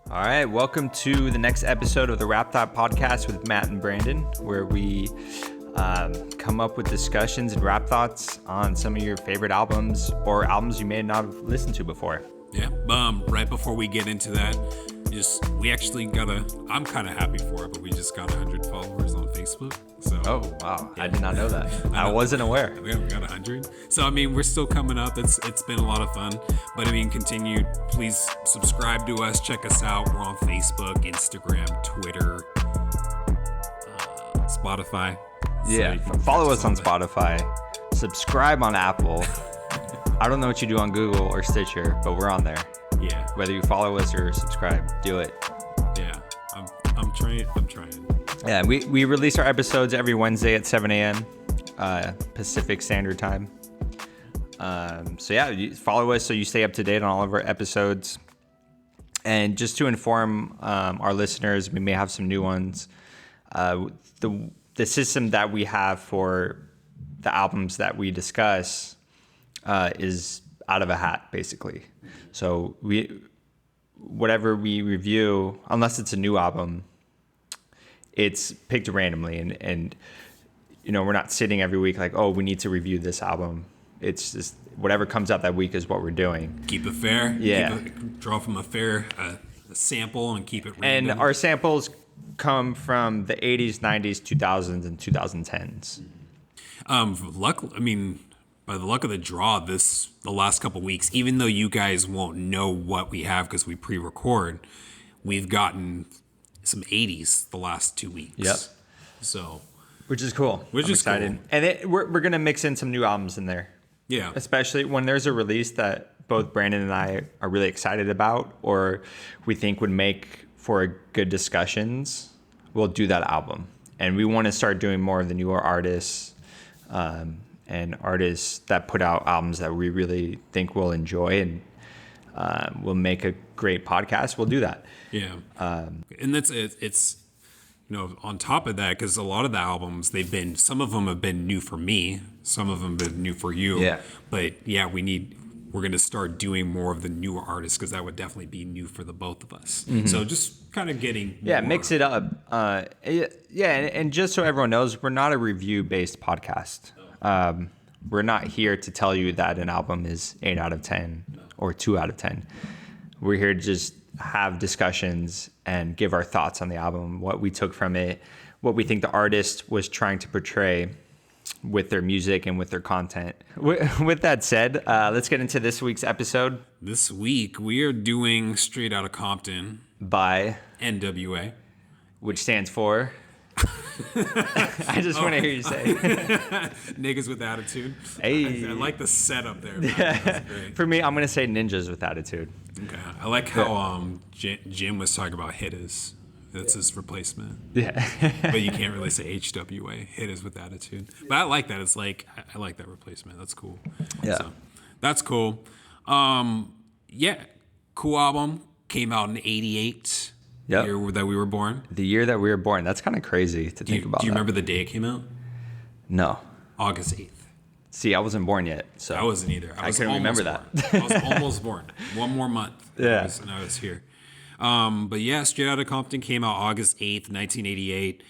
All right, welcome to the next episode of the Rap Thought Podcast with Matt and Brandon, where we come up with discussions and rap thoughts on some of your favorite albums or albums you may not have listened to before. Yeah, right before we get into that, we actually I'm kind of happy for it, but we just got 100 followers on Facebook. So, oh, wow. Yeah. I did not know that. I wasn't aware. We got 100. So, I mean, we're still coming up. It's been a lot of fun. But, I mean, please subscribe to us. Check us out. We're on Facebook, Instagram, Twitter, Spotify. Yeah, so follow us on Spotify. Subscribe on Apple. I don't know what you do on Google or Stitcher, but we're on there. Yeah. Whether you follow us or subscribe, do it. Yeah, I'm trying. Yeah, we release our episodes every Wednesday at 7 a.m. Pacific Standard Time. So yeah, you follow us so you stay up to date on all of our episodes. And just to inform our listeners, we may have some new ones. The system that we have for the albums that we discuss is out of a hat, basically. So whatever we review, unless it's a new album, it's picked randomly, and you know, we're not sitting every week like, oh, we need to review this album. It's just whatever comes out that week is what we're doing. Keep it fair. Yeah. Draw from a fair sample and keep it random. And our samples come from the 80s, 90s, 2000s, and 2010s. By the luck of the draw, the last couple weeks, even though you guys won't know what we have because we pre-record, we've gotten some 80s the last 2 weeks. Yep. So, which is cool. I'm excited. Cool. And we're gonna mix in some new albums in there. Yeah. Especially when there's a release that both Brandon and I are really excited about, or we think would make for a good discussions, we'll do that album. And we want to start doing more of the newer artists. And artists that put out albums that we really think we'll enjoy and will make a great podcast, we'll do that. Yeah. And it's on top of that, because a lot of the albums, some of them have been new for me, some of them have been new for you. Yeah. But yeah, we're going to start doing more of the newer artists, because that would definitely be new for the both of us. Mm-hmm. So just kind of getting more. Mix it up. And just so everyone knows, we're not a review-based podcast. We're not here to tell you that an album is 8 out of 10 or 2 out of 10. We're here to just have discussions and give our thoughts on the album, what we took from it, what we think the artist was trying to portray with their music and with their content. With that said, let's get into this week's episode. This week, we are doing Straight Outta Compton by N.W.A. which stands for... I just want to hear you say niggas with attitude. Hey. I like the setup there. Yeah. For me, I'm gonna say ninjas with attitude. Okay. I like how Jim was talking about hitters. That's his replacement. Yeah. But you can't really say HWA, hitters with attitude. But I like that. It's like I like that replacement. That's cool. Yeah. So, that's cool. Cool album. Came out in '88. Yep. The year that we were born. The year that we were born. That's kind of crazy to think about. Do you remember the day it came out? No. August 8th. See, I wasn't born yet, so I wasn't either. I couldn't remember that. I was almost born. One more month. Yeah. And I was here. But yeah, Straight Outta Compton came out August 8th, 1988.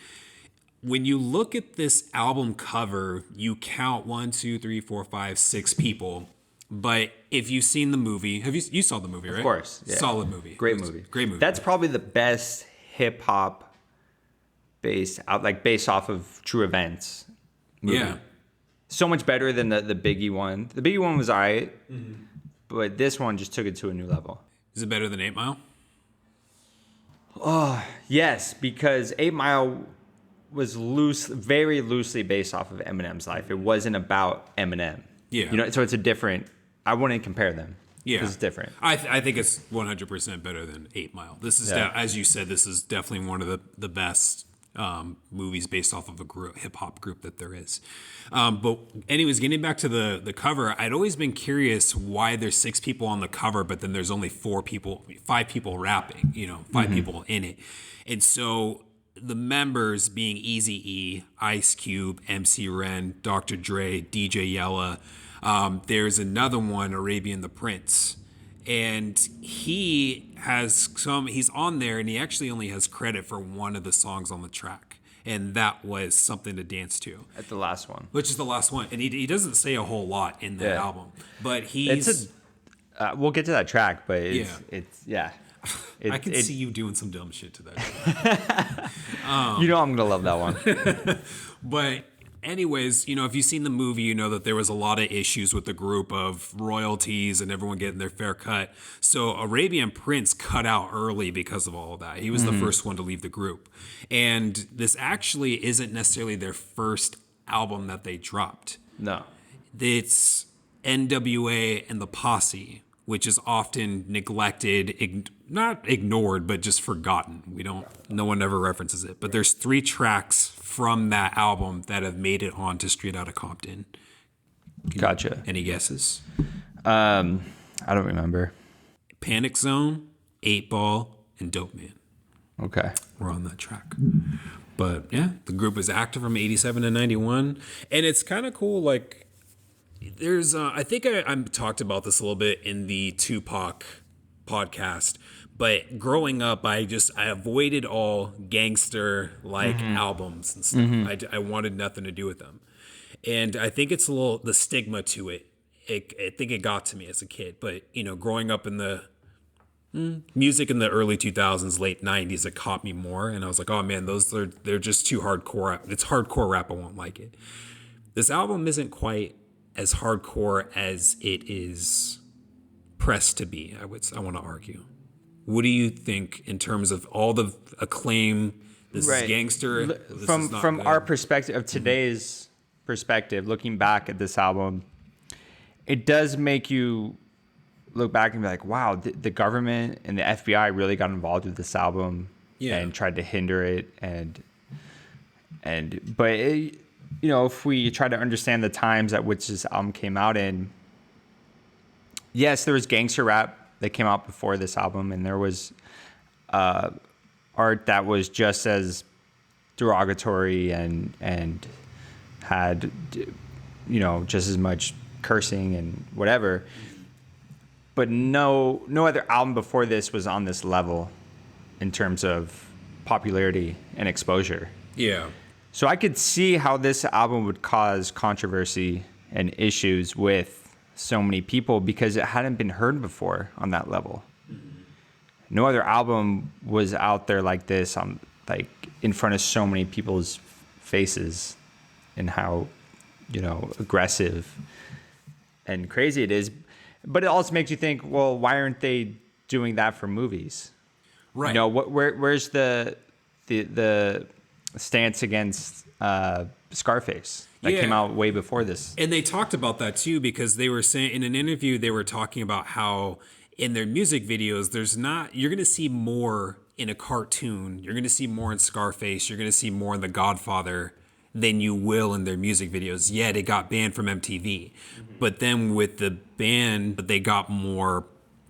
When you look at this album cover, you count 1, 2, 3, 4, 5, 6 people. But if you've seen the movie, you saw the movie, right? Of course. Yeah. Solid movie. Great movie. Great movie. That's probably the best hip hop based off of true events movie. Yeah. So much better than the Biggie one. The Biggie one was alright, but this one just took it to a new level. Is it better than 8 Mile? Oh, yes, because 8 Mile was very loosely based off of Eminem's life. It wasn't about Eminem. Yeah. So it's a different. I wouldn't compare them. Yeah, it's different. I think it's 100% better than 8 Mile. This is, as you said, this is definitely one of the best movies based off of a hip hop group that there is. But anyways, getting back to the cover, I'd always been curious why there's 6 people on the cover, but then there's only 5 people rapping. 5 people in it, and so the members being Eazy-E, Ice Cube, MC Ren, Dr. Dre, DJ Yella. There's another one, Arabian the Prince. And he's on there, and he actually only has credit for one of the songs on the track. And that was Something to Dance To. At the last one. Which is the last one. And he doesn't say a whole lot in that album. But he's... we'll get to that track, but I can see you doing some dumb shit to that. You know I'm going to love that one. But anyways, if you've seen the movie, you know that there was a lot of issues with the group of royalties and everyone getting their fair cut. So Arabian Prince cut out early because of all of that. He was the first one to leave the group. And this actually isn't necessarily their first album that they dropped. No. It's N.W.A. and the Posse, which is often neglected, not ignored, but just forgotten. No one ever references it. But there's 3 tracks from that album that have made it onto Straight Outta Compton. Gotcha. Any guesses? I don't remember. Panic Zone, 8 Ball, and Dope Man. Okay. We're on that track. But yeah, the group was active from 87 to 91. And it's kind of cool, like, there's, I think I talked about this a little bit in the Tupac podcast, but growing up, I avoided all gangster albums and stuff. I wanted nothing to do with them. And I think it's the stigma to it. I think it got to me as a kid, but growing up in the music in the early 2000s, late 90s, it caught me more. And I was like, oh man, they're just too hardcore. It's hardcore rap. I won't like it. This album isn't quite as hardcore as it is pressed to be. I want to argue. What do you think in terms of all the acclaim? This is gangster. From our perspective, of today's perspective, looking back at this album, it does make you look back and be like, wow, the government and the FBI really got involved with this album and tried to hinder it. But if we try to understand the times at which this album came out in, yes, there was gangster rap that came out before this album, and there was art that was just as derogatory and had just as much cursing and whatever. But no other album before this was on this level in terms of popularity and exposure. Yeah. So I could see how this album would cause controversy and issues with so many people because it hadn't been heard before on that level. No other album was out there like this, in front of so many people's faces, and how aggressive and crazy it is. But it also makes you think, well, why aren't they doing that for movies? Right. Where's the stance against Scarface that came out way before this? And they talked about that too, because they were saying in an interview, they were talking about how in their music videos, you're going to see more in a cartoon. You're going to see more in Scarface. You're going to see more in The Godfather than you will in their music videos. Yet it got banned from MTV. But then with the ban, they got more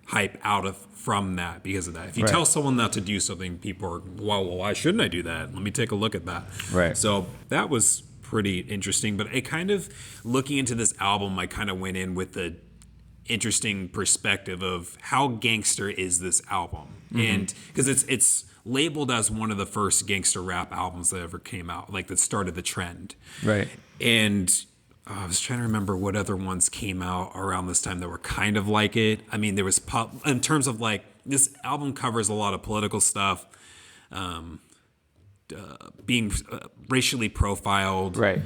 hype from that because of that. If you tell someone not to do something, people are, well, why shouldn't I do that? Let me take a look at that. Right. So that was pretty interesting. But it kind of, looking into this album, I kind of went in with the interesting perspective of how gangster is this album. And because it's labeled as one of the first gangster rap albums that ever came out, that started the trend. Right. And I was trying to remember what other ones came out around this time that were kind of like it. I mean, there was in terms of this album covers a lot of political stuff, being racially profiled. Right.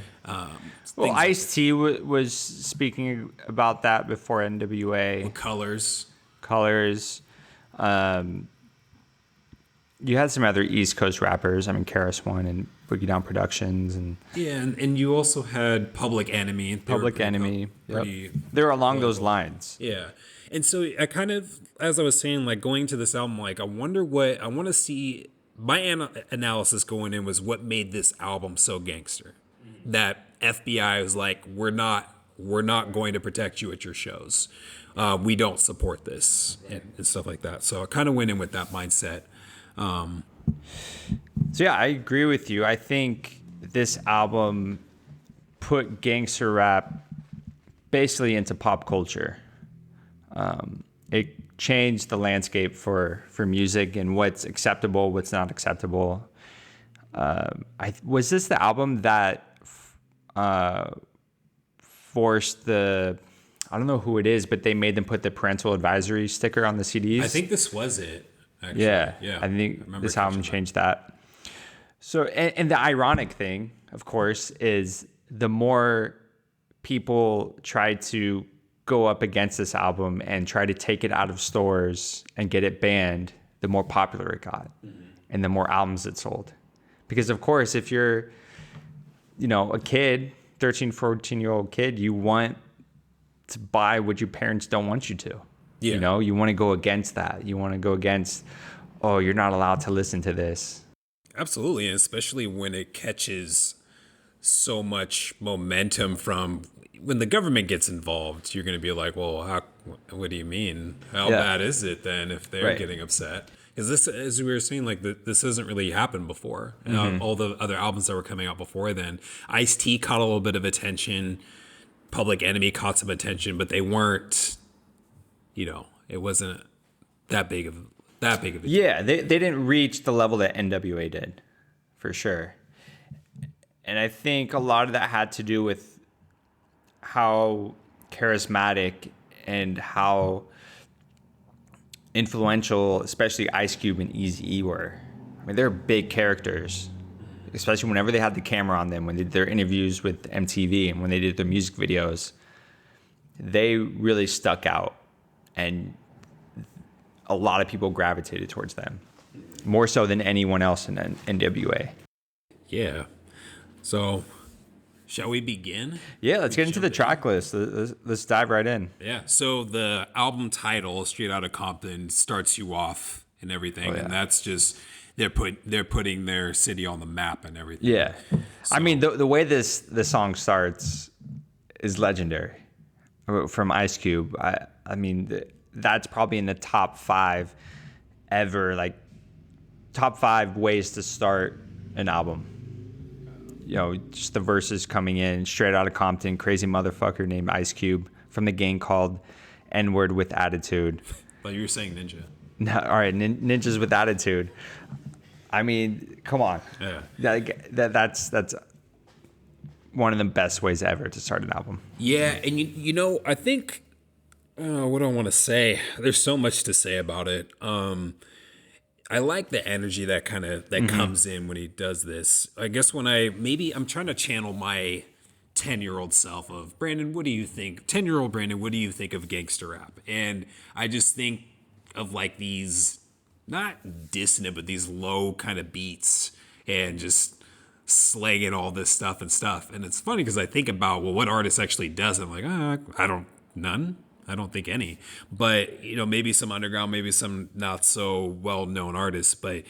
Well, Ice-T was speaking about that before N.W.A. Colors. You had some other East Coast rappers. I mean, Karis One and Boogie Down Productions, and and you also had Public Enemy. They're along those lines. Yeah, and so I kind of, as I was saying, going into this album, I want to see. My analysis going in was what made this album so gangster. That FBI was like, we're not going to protect you at your shows. We don't support this and stuff like that. So I kind of went in with that mindset. So yeah, I agree with you. I think this album put gangster rap basically into pop culture. it changed the landscape for music and what's acceptable, what's not acceptable. Was this the album that forced the, I don't know who it is, but they made them put the parental advisory sticker on the CDs? I think this was it, actually. Yeah. Yeah. I think this album changed that. So, and the ironic thing, of course, is the more people try to go up against this album and try to take it out of stores and get it banned, the more popular it got and the more albums it sold. Because, of course, if you're, a kid, 13, 14-year-old kid, you want to buy what your parents don't want you to. Yeah. You want to go against that. You want to go against, oh, you're not allowed to listen to this. Absolutely, and especially when it catches so much momentum from when the government gets involved, you're going to be like, well, what do you mean? How bad is it then if they're getting upset? Because this, as we were saying, like this hasn't really happened before. All the other albums that were coming out before then, Ice-T caught a little bit of attention, Public Enemy caught some attention, but they weren't, it wasn't that big of a deal. Yeah, they didn't reach the level that N.W.A. did, for sure. And I think a lot of that had to do with how charismatic and how influential, especially Ice Cube and Eazy-E were. I mean, they're big characters, especially whenever they had the camera on them, when they did their interviews with MTV and when they did their music videos. They really stuck out, and a lot of people gravitated towards them, more so than anyone else in N.W.A. Yeah. So, shall we begin? Yeah, let's get into the track list. Let's dive right in. Yeah. So the album title, Straight Outta Compton, starts you off and everything, and that's just they're putting their city on the map and everything. Yeah. So, I mean, the way the song starts is legendary from Ice Cube. I mean, that's probably in the top 5 ever, like top 5 ways to start an album. Just the verses coming in, straight out of Compton, crazy motherfucker named Ice Cube from the gang called N-Word with Attitude. But you were saying Ninja. No, all right, Ninjas with Attitude. I mean, come on. Yeah. That's one of the best ways ever to start an album. Yeah, and I think, what do I want to say? There's so much to say about it. I like the energy that comes in when he does this. I guess I'm trying to channel my 10-year-old self of, Brandon, what do you think? 10-year-old Brandon, what do you think of gangster rap? And I just think of like these, not dissonant, but these low kind of beats and just slanging all this stuff. And it's funny because I think about, what artist actually does it? I'm like, none. I don't think any, but maybe some underground, maybe some not so well-known artists, but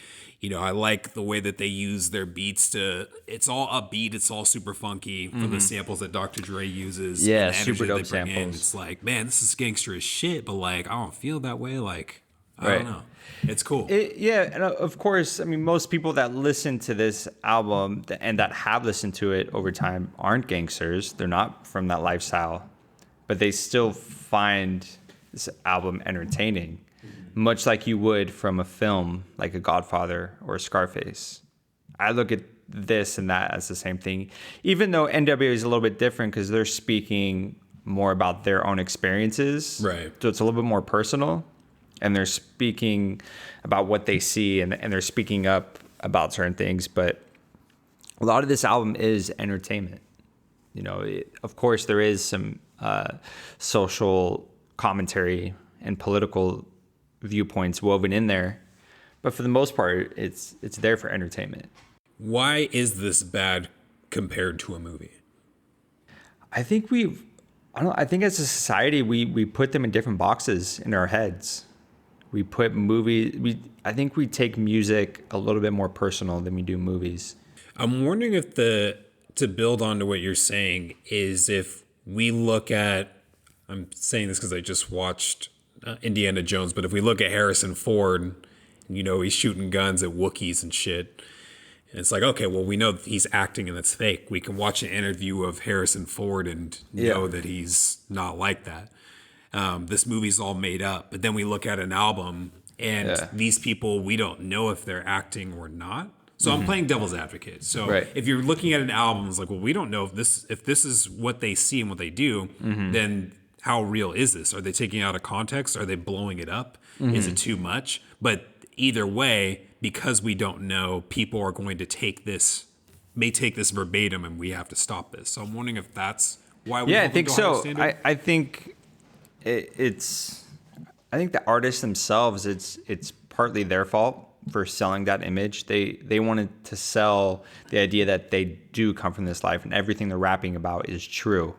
I like the way that they use their beats it's all upbeat. It's all super funky from the samples that Dr. Dre uses. Yeah. Super dope samples. It's like, man, this is gangster as shit, but like, I don't feel that way. Like, I don't know. It's cool. And of course, I mean, most people that listen to this album and that have listened to it over time aren't gangsters. They're not from that lifestyle, but they still find this album entertaining, much like you would from a film like a Godfather or a Scarface. I look at this and that as the same thing, even though N.W.A. is a little bit different because they're speaking more about their own experiences. Right. So it's a little bit more personal, and they're speaking about what they see, and they're speaking up about certain things. But a lot of this album is entertainment. Of course, there is some social commentary and political viewpoints woven in there, but for the most part, it's there for entertainment. Why is this bad compared to a movie? I think I think as a society we put them in different boxes in our heads. We put I think we take music a little bit more personal than we do movies. I'm wondering if to build on to what you're saying is if we look at, I'm saying this because I just watched Indiana Jones, but if we look at Harrison Ford, he's shooting guns at Wookiees and shit, and it's like, okay, well, we know he's acting and that's fake. We can watch an interview of Harrison Ford and know that he's not like that. this movie's all made up. But then we look at an album, and these people, we don't know if they're acting or not. So I'm playing devil's advocate. So if you're looking at an album, it's like, well, we don't know if this is what they see and what they do, then how real is this? Are they taking it out of context? Are they blowing it up? Is it too much? But either way, because we don't know, people are going to may take this verbatim, and we have to stop this. So I'm wondering if that's why we I think so. I think I think the artists themselves, it's partly their fault for selling that image. They wanted to sell the idea that they do come from this life and everything they're rapping about is true,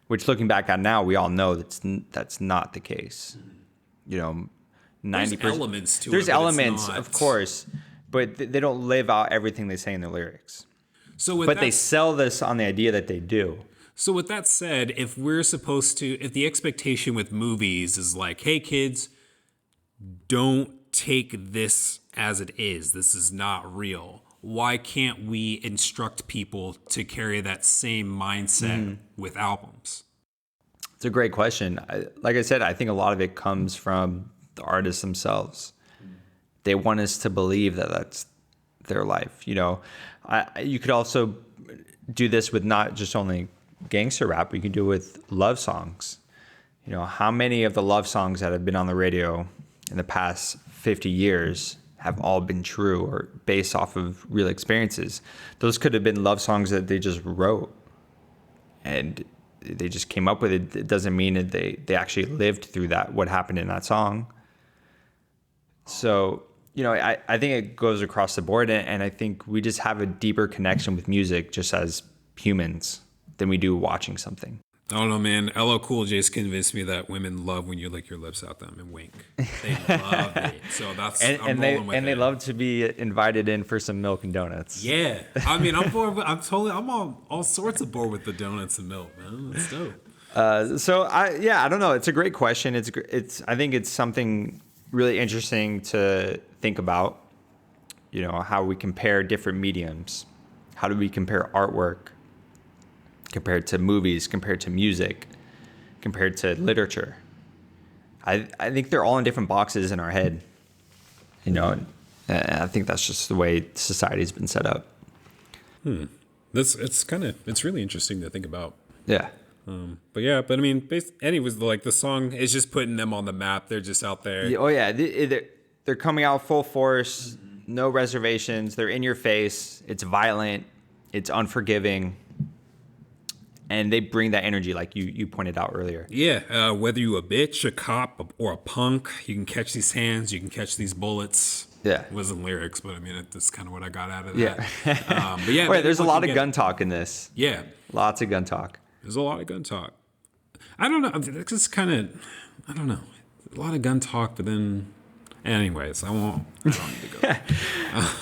which looking back on now, we all know that's not the case. 90%. There's elements to it. There's elements, of course, but they don't live out everything they say in their lyrics. But they sell this on the idea that they do. So with that said, if the expectation with movies is like, hey kids, don't take this as it is. This is not real. Why can't we instruct people to carry that same mindset with albums? It's a great question. Like I said, I think a lot of it comes from the artists themselves. They want us to believe that that's their life. You could also do this with not just only gangster rap. You can do it with love songs. How many of the love songs that have been on the radio in the past 50 years have all been true or based off of real experiences? Those could have been love songs that they just wrote and they just came up with it. It doesn't mean that they actually lived through what happened in that song. So, I think it goes across the board, and I think we just have a deeper connection with music just as humans than we do watching something. I don't know, man. LL Cool J's convinced me that women love when you lick your lips at them and wink. They love it. So that's they love to be invited in for some milk and donuts. Yeah, I mean, I'm bored. I'm all sorts of bored with the donuts and milk, man. That's dope. I don't know. It's a great question. I think it's something really interesting to think about. How we compare different mediums. How do we compare artwork compared to movies, compared to music, compared to literature? I think they're all in different boxes in our head, and I think that's just the way society's been set up. It's really interesting to think about. Yeah. But I mean, anyways, like the song is just putting them on the map. They're just out there. They're coming out full force, no reservations. They're in your face. It's violent. It's unforgiving. And they bring that energy like you pointed out earlier. Yeah, whether you a bitch, a cop, or a punk, you can catch these hands, you can catch these bullets. Yeah. It wasn't lyrics, but I mean, that's kind of what I got out of that. Yeah. Wait, there's a lot of gun talk in this. Yeah. Lots of gun talk. There's a lot of gun talk. I don't know. It's kind of, I don't know. A lot of gun talk, but then, anyways, I don't need to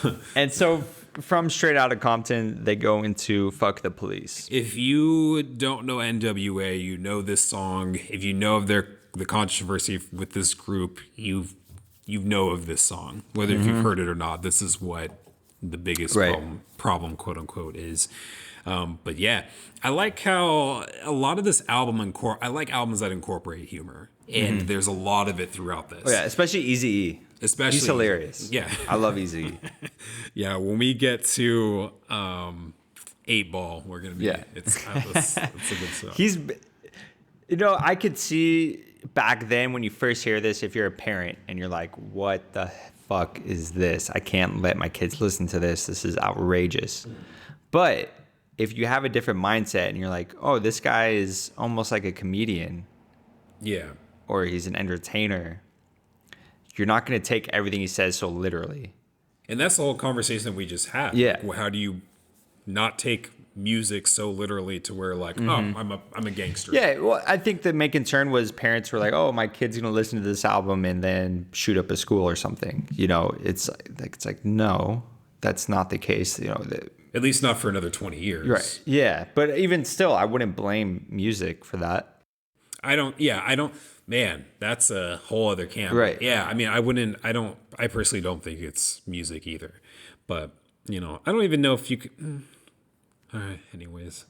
go. And so from Straight Outta Compton, they go into Fuck the Police. If you don't know N.W.A., you know this song. If you know of the controversy with this group, you know of this song. Whether if you've heard it or not, this is what the biggest problem, quote unquote, is. But yeah, I like how a lot of this album I like albums that incorporate humor, and there's a lot of it throughout this. Oh, yeah, especially Eazy-E. He's hilarious. Yeah, I love Eazy-E. Yeah, when we get to 8 Ball, we're gonna be. Yeah, it's a good song. I could see back then when you first hear this, if you're a parent and you're like, "What the fuck is this? I can't let my kids listen to this. This is outrageous." But if you have a different mindset and you're like, "Oh, this guy is almost like a comedian," or he's an entertainer, you're not going to take everything he says so literally. And that's the whole conversation we just had. Yeah. Like, how do you not take music so literally to where like, oh, I'm a gangster? Yeah. Well, I think the main concern was parents were like, oh, my kid's going to listen to this album and then shoot up a school or something. It's like, no, that's not the case. At least not for another 20 years. Right. Yeah. But even still, I wouldn't blame music for that. I don't. Man, that's a whole other camp. Right. Yeah. I mean, I personally don't think it's music either. But, I don't even know if you could. All right. Anyways,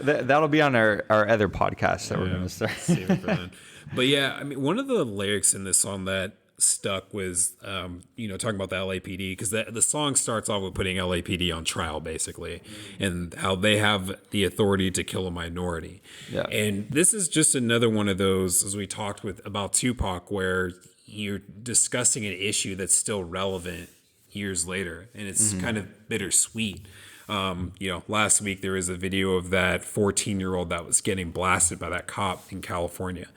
That'll be on our other podcast that we're going to start. Save it for then. But yeah, I mean, one of the lyrics in this song that stuck was, talking about the LAPD, because the song starts off with putting LAPD on trial, basically, and how they have the authority to kill a minority. Yeah. And this is just another one of those, as we talked about Tupac, where you're discussing an issue that's still relevant years later, and it's kind of bittersweet. Last week there was a video of that 14-year-old that was getting blasted by that cop in California.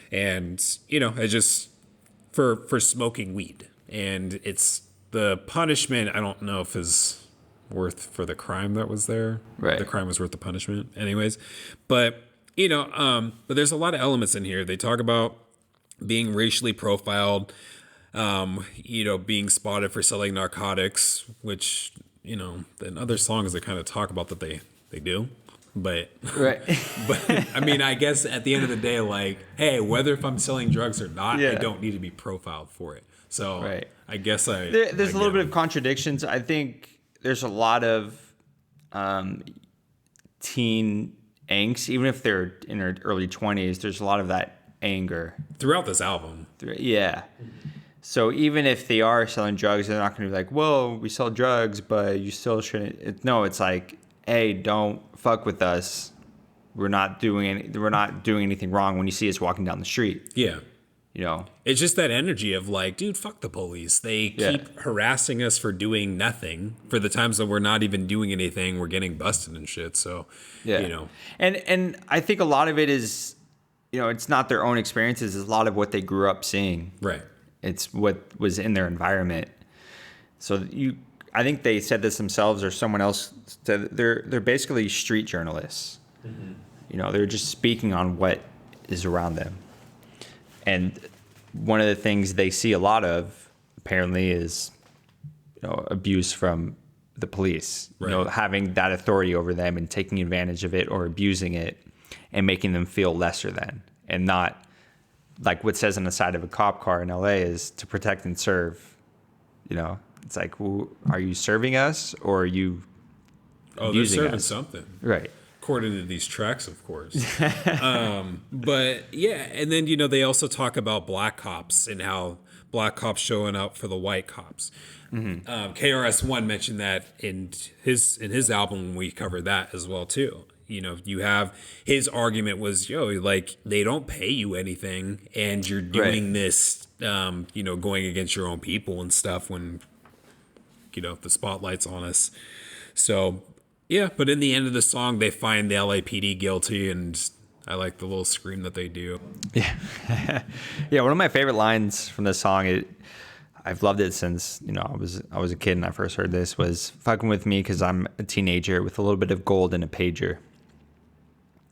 And, it just for smoking weed. And it's the punishment, I don't know if is worth for the crime that was there. Right. The crime was worth the punishment anyways. But, but there's a lot of elements in here. They talk about being racially profiled, being spotted for selling narcotics, which, in other songs they kind of talk about that they do. But right. But I mean, I guess at the end of the day, like, hey, whether if I'm selling drugs or not, I don't need to be profiled for it. So I guess there's a little bit of contradictions. I think there's a lot of teen angst, even if they're in their early 20s. There's a lot of that anger throughout this album. Yeah. So even if they are selling drugs, they're not going to be like, "Whoa, we sell drugs, but you still shouldn't." It's like, "Hey, don't fuck with us. We're not doing anything wrong." When you see us walking down the street, yeah, it's just that energy of like, dude, fuck the police. They keep harassing us for doing nothing. For the times that we're not even doing anything, we're getting busted and shit. So and I think a lot of it is, it's not their own experiences. It's a lot of what they grew up seeing. Right. It's what was in their environment. So I think they said this themselves, or someone else said, they're basically street journalists. Mm-hmm. They're just speaking on what is around them. And one of the things they see a lot of, apparently, is abuse from the police. Right. Having that authority over them and taking advantage of it or abusing it and making them feel lesser than, and not like what says on the side of a cop car in LA is to protect and serve. It's like, well, are you serving us or are you abusing they're serving us? something. Right. According to these tracks, of course. But yeah, and then, they also talk about black cops and how black cops showing up for the white cops. Mm-hmm. KRS-One mentioned that in his album when we covered that as well, too. You have his argument was, like, they don't pay you anything and you're doing this, going against your own people and stuff when, the spotlight's on us. So, yeah, but in the end of the song, they find the LAPD guilty, and I like the little scream that they do. Yeah. Yeah, one of my favorite lines from this song, I've loved it since, I was a kid and I first heard this, was "Fucking with me because I'm a teenager with a little bit of gold and a pager."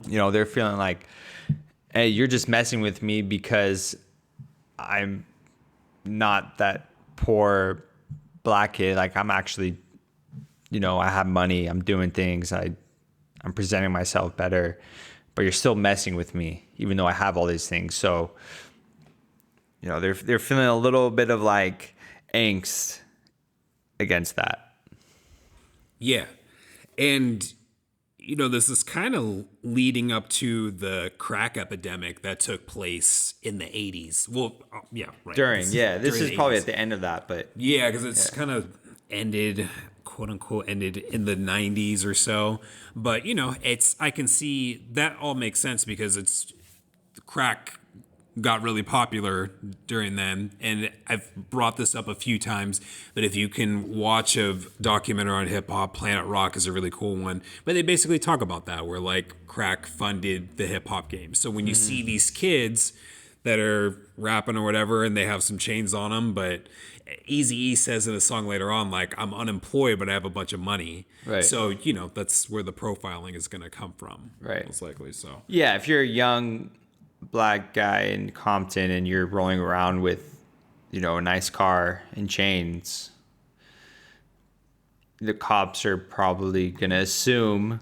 They're feeling like, hey, you're just messing with me because I'm not that poor black kid. Like, I'm actually, I have money. I'm doing things. I'm presenting myself better. But you're still messing with me, even though I have all these things. So, they're feeling a little bit of like angst against that. Yeah. And this is kind of leading up to the crack epidemic that took place in the 80s. Well, yeah, right. This is probably at the end of that, but... Yeah, because it's kind of ended, quote unquote, ended in the 90s or so. But, I can see that all makes sense because crack got really popular during then. And I've brought this up a few times, but if you can watch a documentary on hip hop, Planet Rock is a really cool one. But they basically talk about that, where like crack funded the hip hop game. So when you see these kids that are rapping or whatever, and they have some chains on them, but Eazy-E says in a song later on, like, I'm unemployed, but I have a bunch of money. Right. So, that's where the profiling is going to come from. Right. Most likely so. Yeah, if you're a young black guy in Compton and you're rolling around with, a nice car and chains, the cops are probably going to assume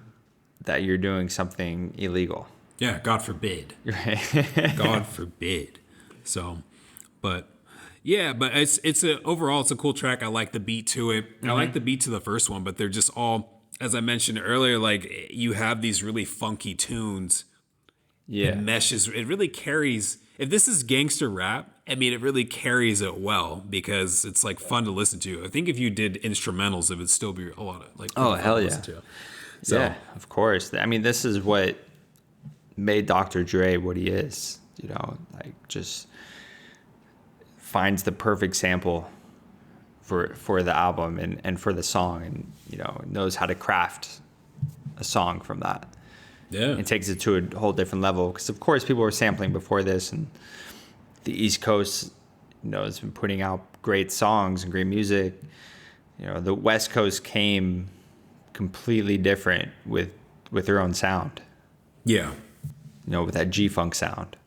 that you're doing something illegal. Yeah, God forbid. Right. God forbid. So, but yeah, overall it's a cool track. I like the beat to it. I like the beat to the first one, but they're just all as I mentioned earlier, like you have these really funky tunes. Yeah. It meshes. It really carries. If this is gangster rap, I mean, it really carries it well because it's like fun to listen to. I think if you did instrumentals, it would still be a lot of like Oh, fun hell to yeah. listen to. So, Yeah, of course. I mean, this is what made Dr. Dre what he is, you know, like just finds the perfect sample for the album and for the song, and, you know, knows how to craft a song from that. yeah. It takes it to a whole different level because, of course, people were sampling before this, and the East Coast, you know, has been putting out great songs and great music. You know, the West Coast came completely different with their own sound. Yeah. You know, with that G-Funk sound.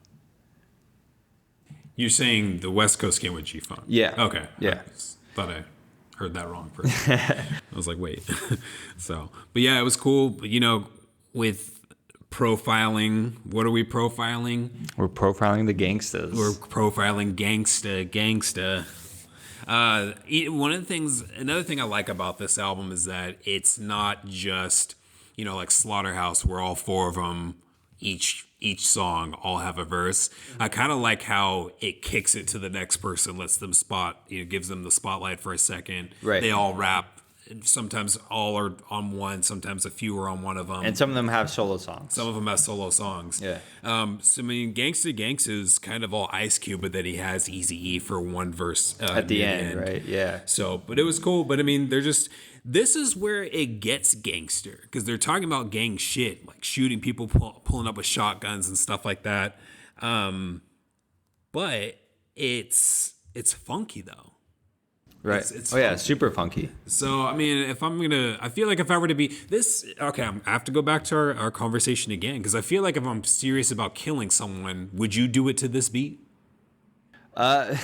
You're saying the West Coast came with G-Funk? Yeah. Okay. Yeah. I thought I heard that wrong for a second. I was like, wait. So, but yeah, it was cool. But, you know, with profiling, what are we profiling? We're profiling the gangsters. We're profiling gangsta. Another thing I like about this album is that it's not just, you know, like Slaughterhouse, where all four of them, each song all have a verse. I kind of like how it kicks it to the next person, lets them gives them the spotlight for a second. Right. They all rap. Sometimes all are on one. Sometimes a few are on one of them. And some of them have solo songs. Some of them have solo songs. Yeah. So I mean, Gangsta is kind of all Ice Cube, but then he has Eazy-E for one verse At the end, right? Yeah. So, but it was cool. But I mean, this is where it gets gangster because they're talking about gang shit, like shooting people, pulling up with shotguns and stuff like that. But it's funky though. Right. It's oh, yeah. funky. Super funky. So, I mean, I feel like if I were to be this, okay, I have to go back to our conversation again because I feel like if I'm serious about killing someone, would you do it to this beat? Would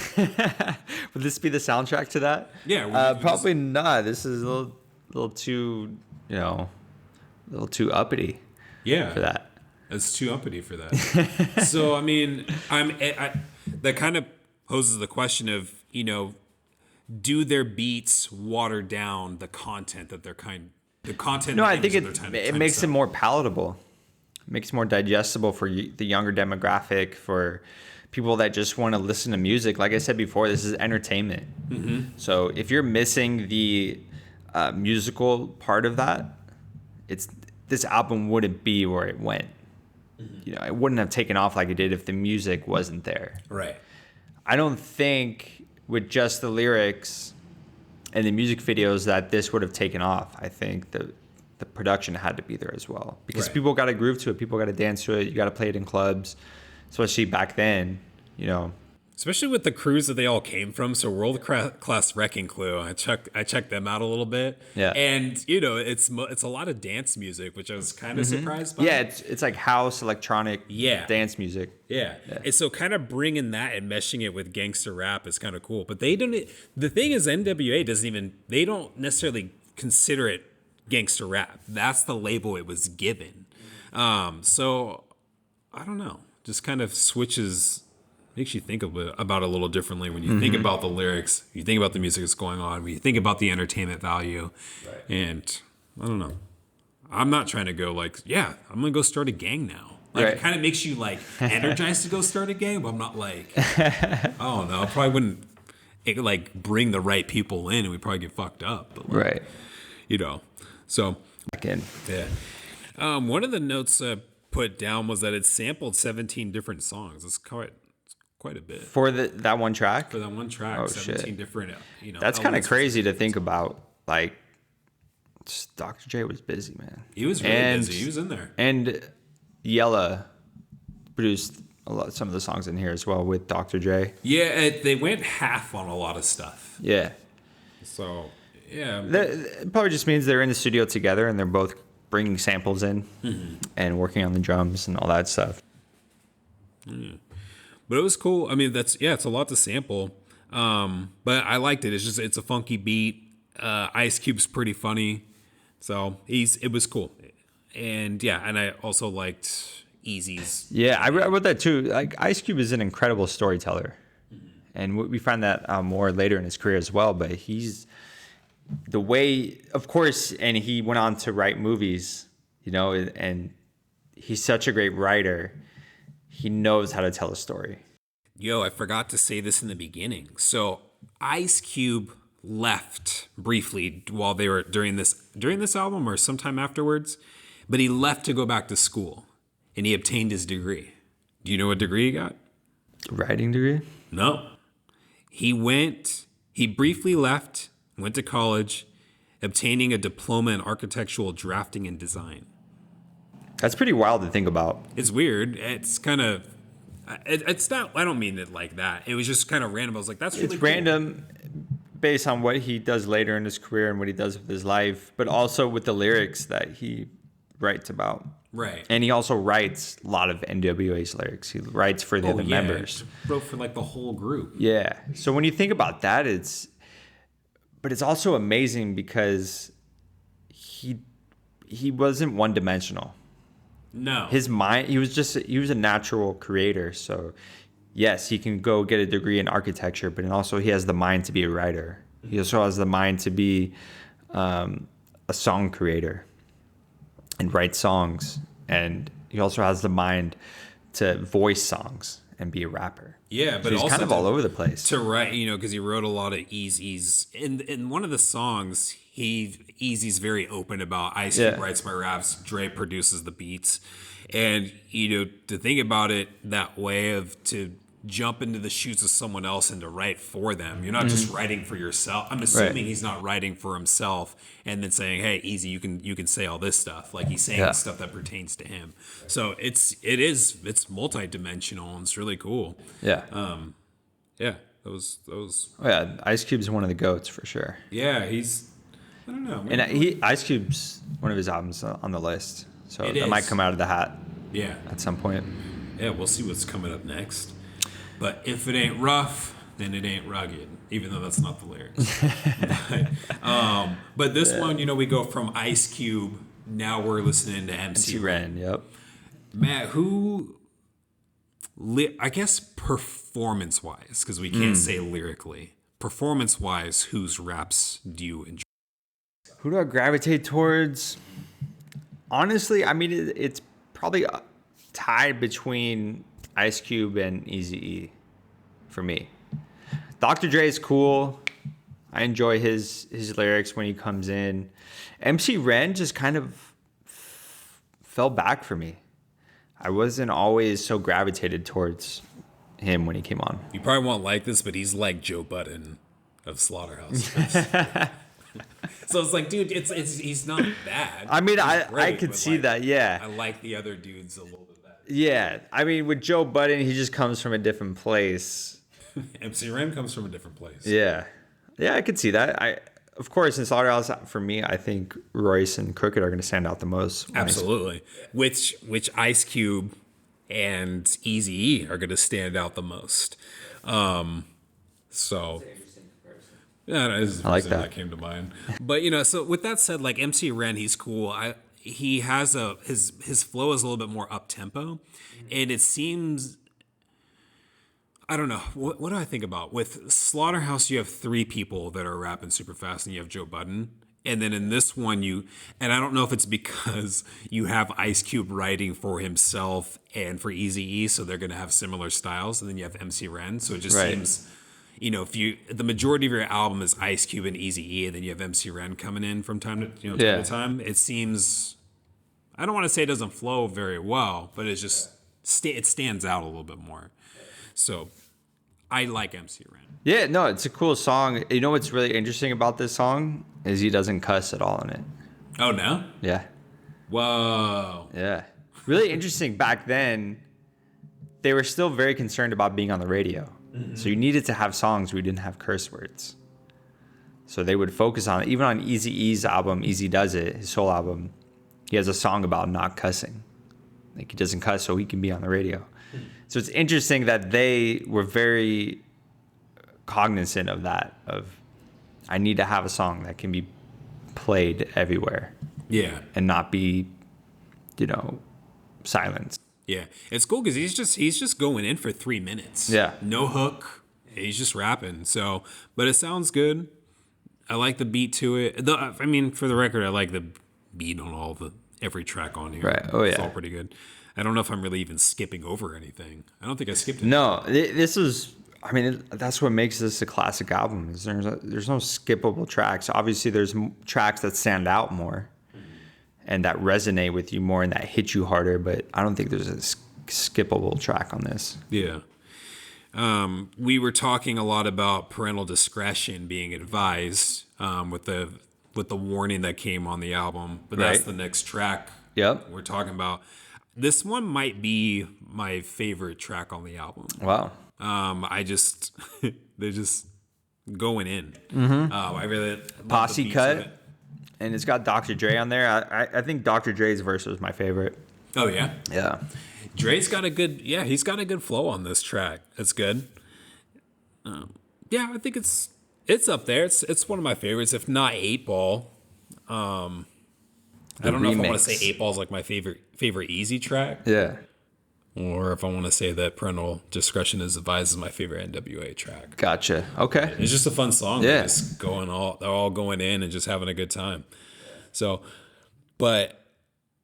this be the soundtrack to that? Yeah. Probably not. This is a little too, you know, a little too uppity. Yeah. For that. It's too uppity for that. So, I mean, that kind of poses the question of, you know, do their beats water down the content that they're the content? No, I think it makes it more palatable. It makes it more digestible for the younger demographic, for people that just want to listen to music. Like I said before, this is entertainment. Mm-hmm. So if you're missing the musical part of that, this album wouldn't be where it went. Mm-hmm. You know, it wouldn't have taken off like it did if the music wasn't there. Right. I don't think with just the lyrics and the music videos that this would have taken off. I think the production had to be there as well because people got to groove to it. People got to dance to it. You got to play it in clubs, especially back then, you know. Especially with the crews that they all came from. So World Class Wrecking Crew, I checked them out a little bit. Yeah. And, you know, it's a lot of dance music, which I was kind of surprised by. Yeah, it's like house, electronic dance music. Yeah. And so kind of bringing that and meshing it with gangster rap is kind of cool. But the thing is N.W.A. they don't necessarily consider it gangster rap. That's the label it was given. So I don't know. Just kind of makes you think about it a little differently when you think about the lyrics, you think about the music that's going on, when you think about the entertainment value. Right. And I don't know. I'm not trying to go like, yeah, I'm going to go start a gang now. Like, it kind of makes you like energized to go start a gang, but I'm not like, I don't know. I probably wouldn't like bring the right people in and we probably get fucked up. But, like, Right. You know, so. Again. Yeah. One of the notes put down was that it sampled 17 different songs. It's quite a bit For that one track? For that one track, oh, 17 shit. different, you know. That's kind of crazy to think about. Like, Dr. J was busy, man. He was really busy. He was in there. And Yella produced some of the songs in here as well with Dr. J. Yeah, they went half on a lot of stuff. Yeah. So, yeah. It probably just means they're in the studio together and they're both bringing samples in and working on the drums and all that stuff. Yeah. But it was cool. I mean, it's a lot to sample. But I liked it. It's a funky beat. Ice Cube's pretty funny. So it was cool. And yeah, and I also liked Eazy's. Yeah, I wrote that too. Like, Ice Cube is an incredible storyteller. And we find that more later in his career as well. But he's the way, of course, and he went on to write movies, and he's such a great writer. He knows how to tell a story. Yo, I forgot to say this in the beginning. So Ice Cube left briefly while they were during this album or sometime afterwards, but he left to go back to school and he obtained his degree. Do you know what degree he got? Writing degree? No. He briefly left, went to college, obtaining a diploma in architectural drafting and design. That's pretty wild to think about. It's weird. It's kind of, it's not, I don't mean it like that. It was just kind of random. I was like, that's really It's random based on what he does later in his career and what he does with his life, but also with the lyrics that he writes about. Right. And he also writes a lot of NWA's lyrics. He writes for the other members. Wrote for like the whole group. Yeah. So when you think about that, it's also amazing because he wasn't one dimensional. No. His mind, he was a natural creator. So yes, he can go get a degree in architecture, but also he has the mind to be a writer. He also has the mind to be a song creator and write songs. And he also has the mind to voice songs and be a rapper. Yeah, but so he's also kind of all over the place. To write, because he wrote a lot of Eazy's. In one of the songs, Eazy's very open about Ice Cube writes my raps, Dre produces the beats. And, to think about it that way to jump into the shoes of someone else and to write for them. You're not just writing for yourself. I'm assuming he's not writing for himself and then saying, "Hey, Eazy, you can say all this stuff." Like he's saying stuff that pertains to him. So it's multidimensional and it's really cool. Yeah. Those. Oh, yeah, Ice Cube's one of the GOATs for sure. Yeah, I don't know. And Ice Cube's one of his albums on the list. So that might come out of the hat. Yeah. At some point. Yeah, we'll see what's coming up next. But if it ain't rough, then it ain't rugged, even though that's not the lyrics. But this one, we go from Ice Cube. Now we're listening to MC Ren. Yep. Matt, I guess performance-wise, because we can't say lyrically, performance-wise, whose raps do you enjoy? Who do I gravitate towards? Honestly, I mean, it's probably tied between Ice Cube and Eazy-E for me. Dr. Dre is cool. I enjoy his lyrics when he comes in. MC Ren just kind of fell back for me. I wasn't always so gravitated towards him when he came on. You probably won't like this, but he's like Joe Budden of Slaughterhouse. So it's like, dude, he's not bad. I mean, I could see that, yeah. I like the other dudes a little bit better. Yeah, I mean, with Joe Budden, he just comes from a different place. MC Ren comes from a different place. Yeah, I could see that. Of course, in Slaughterhouse, for me, I think Royce and Crooked are going to stand out the most. Absolutely. Which Ice Cube and Eazy-E are going to stand out the most. So... yeah, that is the I like that. Came to mind. But so with that said, like MC Ren, he's cool. He has his flow is a little bit more up tempo, and it seems, I don't know, what do I think about with Slaughterhouse? You have 3 people that are rapping super fast, and you have Joe Budden, and then in this one and I don't know if it's because you have Ice Cube writing for himself and for Eazy-E, so they're gonna have similar styles, and then you have MC Ren, so it just seems. If the majority of your album is Ice Cube and Eazy-E, and then you have MC Ren coming in from time to time, it seems, I don't want to say it doesn't flow very well, but it's just it stands out a little bit more. So I like MC Ren. Yeah, no, it's a cool song. You know what's really interesting about this song is he doesn't cuss at all in it. Oh, no? Yeah. Whoa. Yeah. Really interesting. Back then, they were still very concerned about being on the radio. Mm-hmm. So you needed to have songs where you didn't have curse words. So they would focus on it. Even on Eazy-E's album, Eazy Does It, his solo album, he has a song about not cussing. Like he doesn't cuss so he can be on the radio. Mm-hmm. So it's interesting that they were very cognizant of that, I need to have a song that can be played everywhere. Yeah. And not be, silenced. Yeah, it's cool because he's just going in for 3 minutes. Yeah, no hook. He's just rapping. So, but it sounds good. I like the beat to it. I mean, for the record, I like the beat on every track on here. Right. Oh, It's yeah. all pretty good. I don't know if I'm really even skipping over anything. I don't think I skipped it. No, this is. I mean, that's what makes this a classic album. Is there's no skippable tracks. Obviously, there's tracks that stand out more, and that resonate with you more, and that hit you harder. But I don't think there's a skippable track on this. Yeah. We were talking a lot about parental discretion being advised with the warning that came on the album, but that's Right. the next track. Yep. We're talking about. This one might be my favorite track on the album. Wow. They're just going in. I really love Posse the beats of cut, it. and it's got Dr. Dre on there. I think Dr. Dre's verse was my favorite. Oh yeah, Yeah. Dre's got a good. Yeah, he's got a good flow on this track. It's good. Yeah, I think it's up there. It's one of my favorites, if not 8 Ball. I don't know if I want to say 8 Ball is like my favorite easy track, Yeah. or if I want to say that Parental Discretion is Advised is my favorite N.W.A. track. Gotcha. Okay. It's just a fun song. Yeah. They're just they're all going in and just having a good time. So, but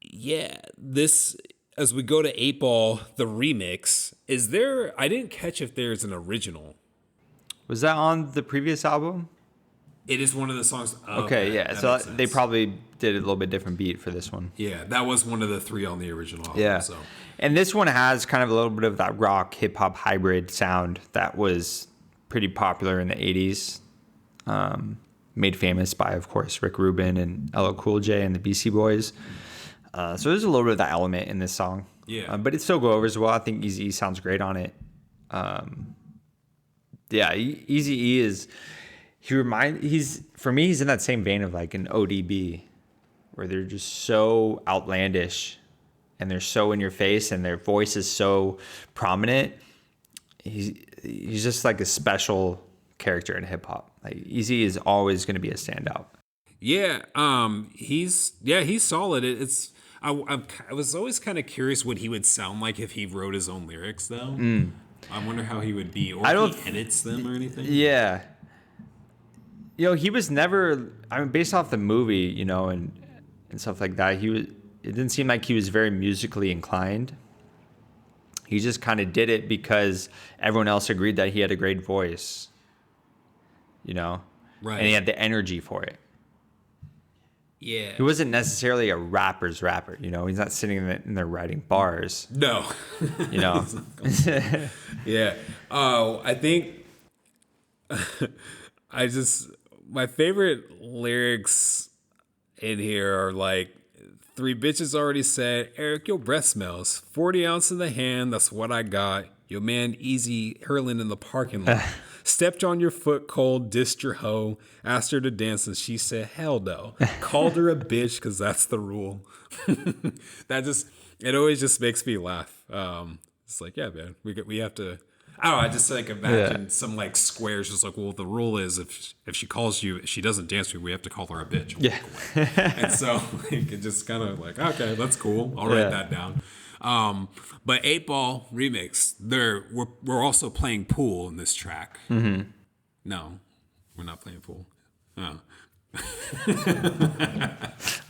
yeah, this, as we go to 8 Ball, the remix, I didn't catch if there's an original. Was that on the previous album? It is one of the songs. Oh, Okay, yeah. that So makes they sense. probably did a little bit different beat for this one. Yeah, that was one of the 3 on the original album. Yeah. So. And this one has kind of a little bit of that rock hip hop hybrid sound that was pretty popular in the 80s. Made famous by, of course, Rick Rubin and LL Cool J and the Beastie Boys. So there's a little bit of that element in this song. Yeah. But it still go over as well. I think Eazy-E sounds great on it. Yeah, Eazy-E is... For me, he's in that same vein of like an ODB, where they're just so outlandish and they're so in your face and their voice is so prominent. He's just like a special character in hip hop. Like Eazy is always going to be a standout. Yeah, he's solid. I was always kind of curious what he would sound like if he wrote his own lyrics, though. I wonder how he would be, or if he edits them or anything. Yeah. He was never, I mean, based off the movie, and stuff like that, it didn't seem like he was very musically inclined. He just kind of did it because everyone else agreed that he had a great voice, Right. And he had the energy for it. Yeah. He wasn't necessarily a rapper's rapper, He's not sitting in there writing bars. No. Yeah. Oh, I think my favorite lyrics in here are like, 3 bitches already said, Eric, your breath smells. 40 ounce in the hand, that's what I got. Your man Easy hurling in the parking lot. Stepped on your foot cold, dissed your hoe. Asked her to dance and she said, hell no. Called her a bitch because that's the rule. It always just makes me laugh. It's like, yeah, man, we have to... I don't know, I just like imagine some like squares just like, well, the rule is if she calls you, she doesn't dance with you, we have to call her a bitch. Yeah. And so it just kind of like, okay, that's cool. I'll write that down. But 8 Ball remix, we're also playing pool in this track. Mm-hmm. No, we're not playing pool. Oh.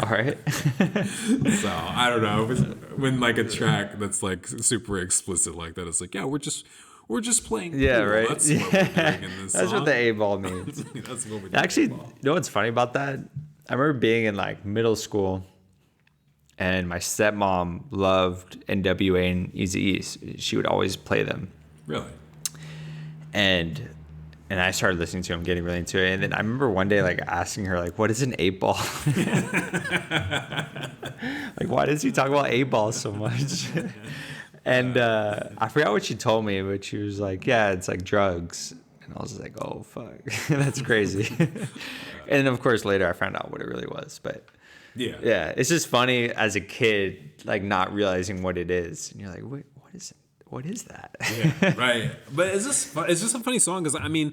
All right. So I don't know, when like a track that's like super explicit like that, it's like, yeah, we're just playing pool. Yeah, right. That's what we're doing in this That's song. what the 8 Ball means. That's what we're doing. Actually, you know what's funny about that? I remember being in like middle school, and my stepmom loved N.W.A. and Eazy-E. She would always play them. Really? And I started listening to him, getting really into it. And then I remember one day like asking her, like, what is an 8 Ball? Like, why does he talk about 8 Ball so much? And I forgot what she told me, but she was like, yeah, it's like drugs. And I was like, oh, fuck. That's crazy. And of course, later I found out what it really was. But yeah, it's just funny as a kid, like not realizing what it is. And you're like, wait, what is it? What is that? Yeah, right. But it's just a funny song because, I mean,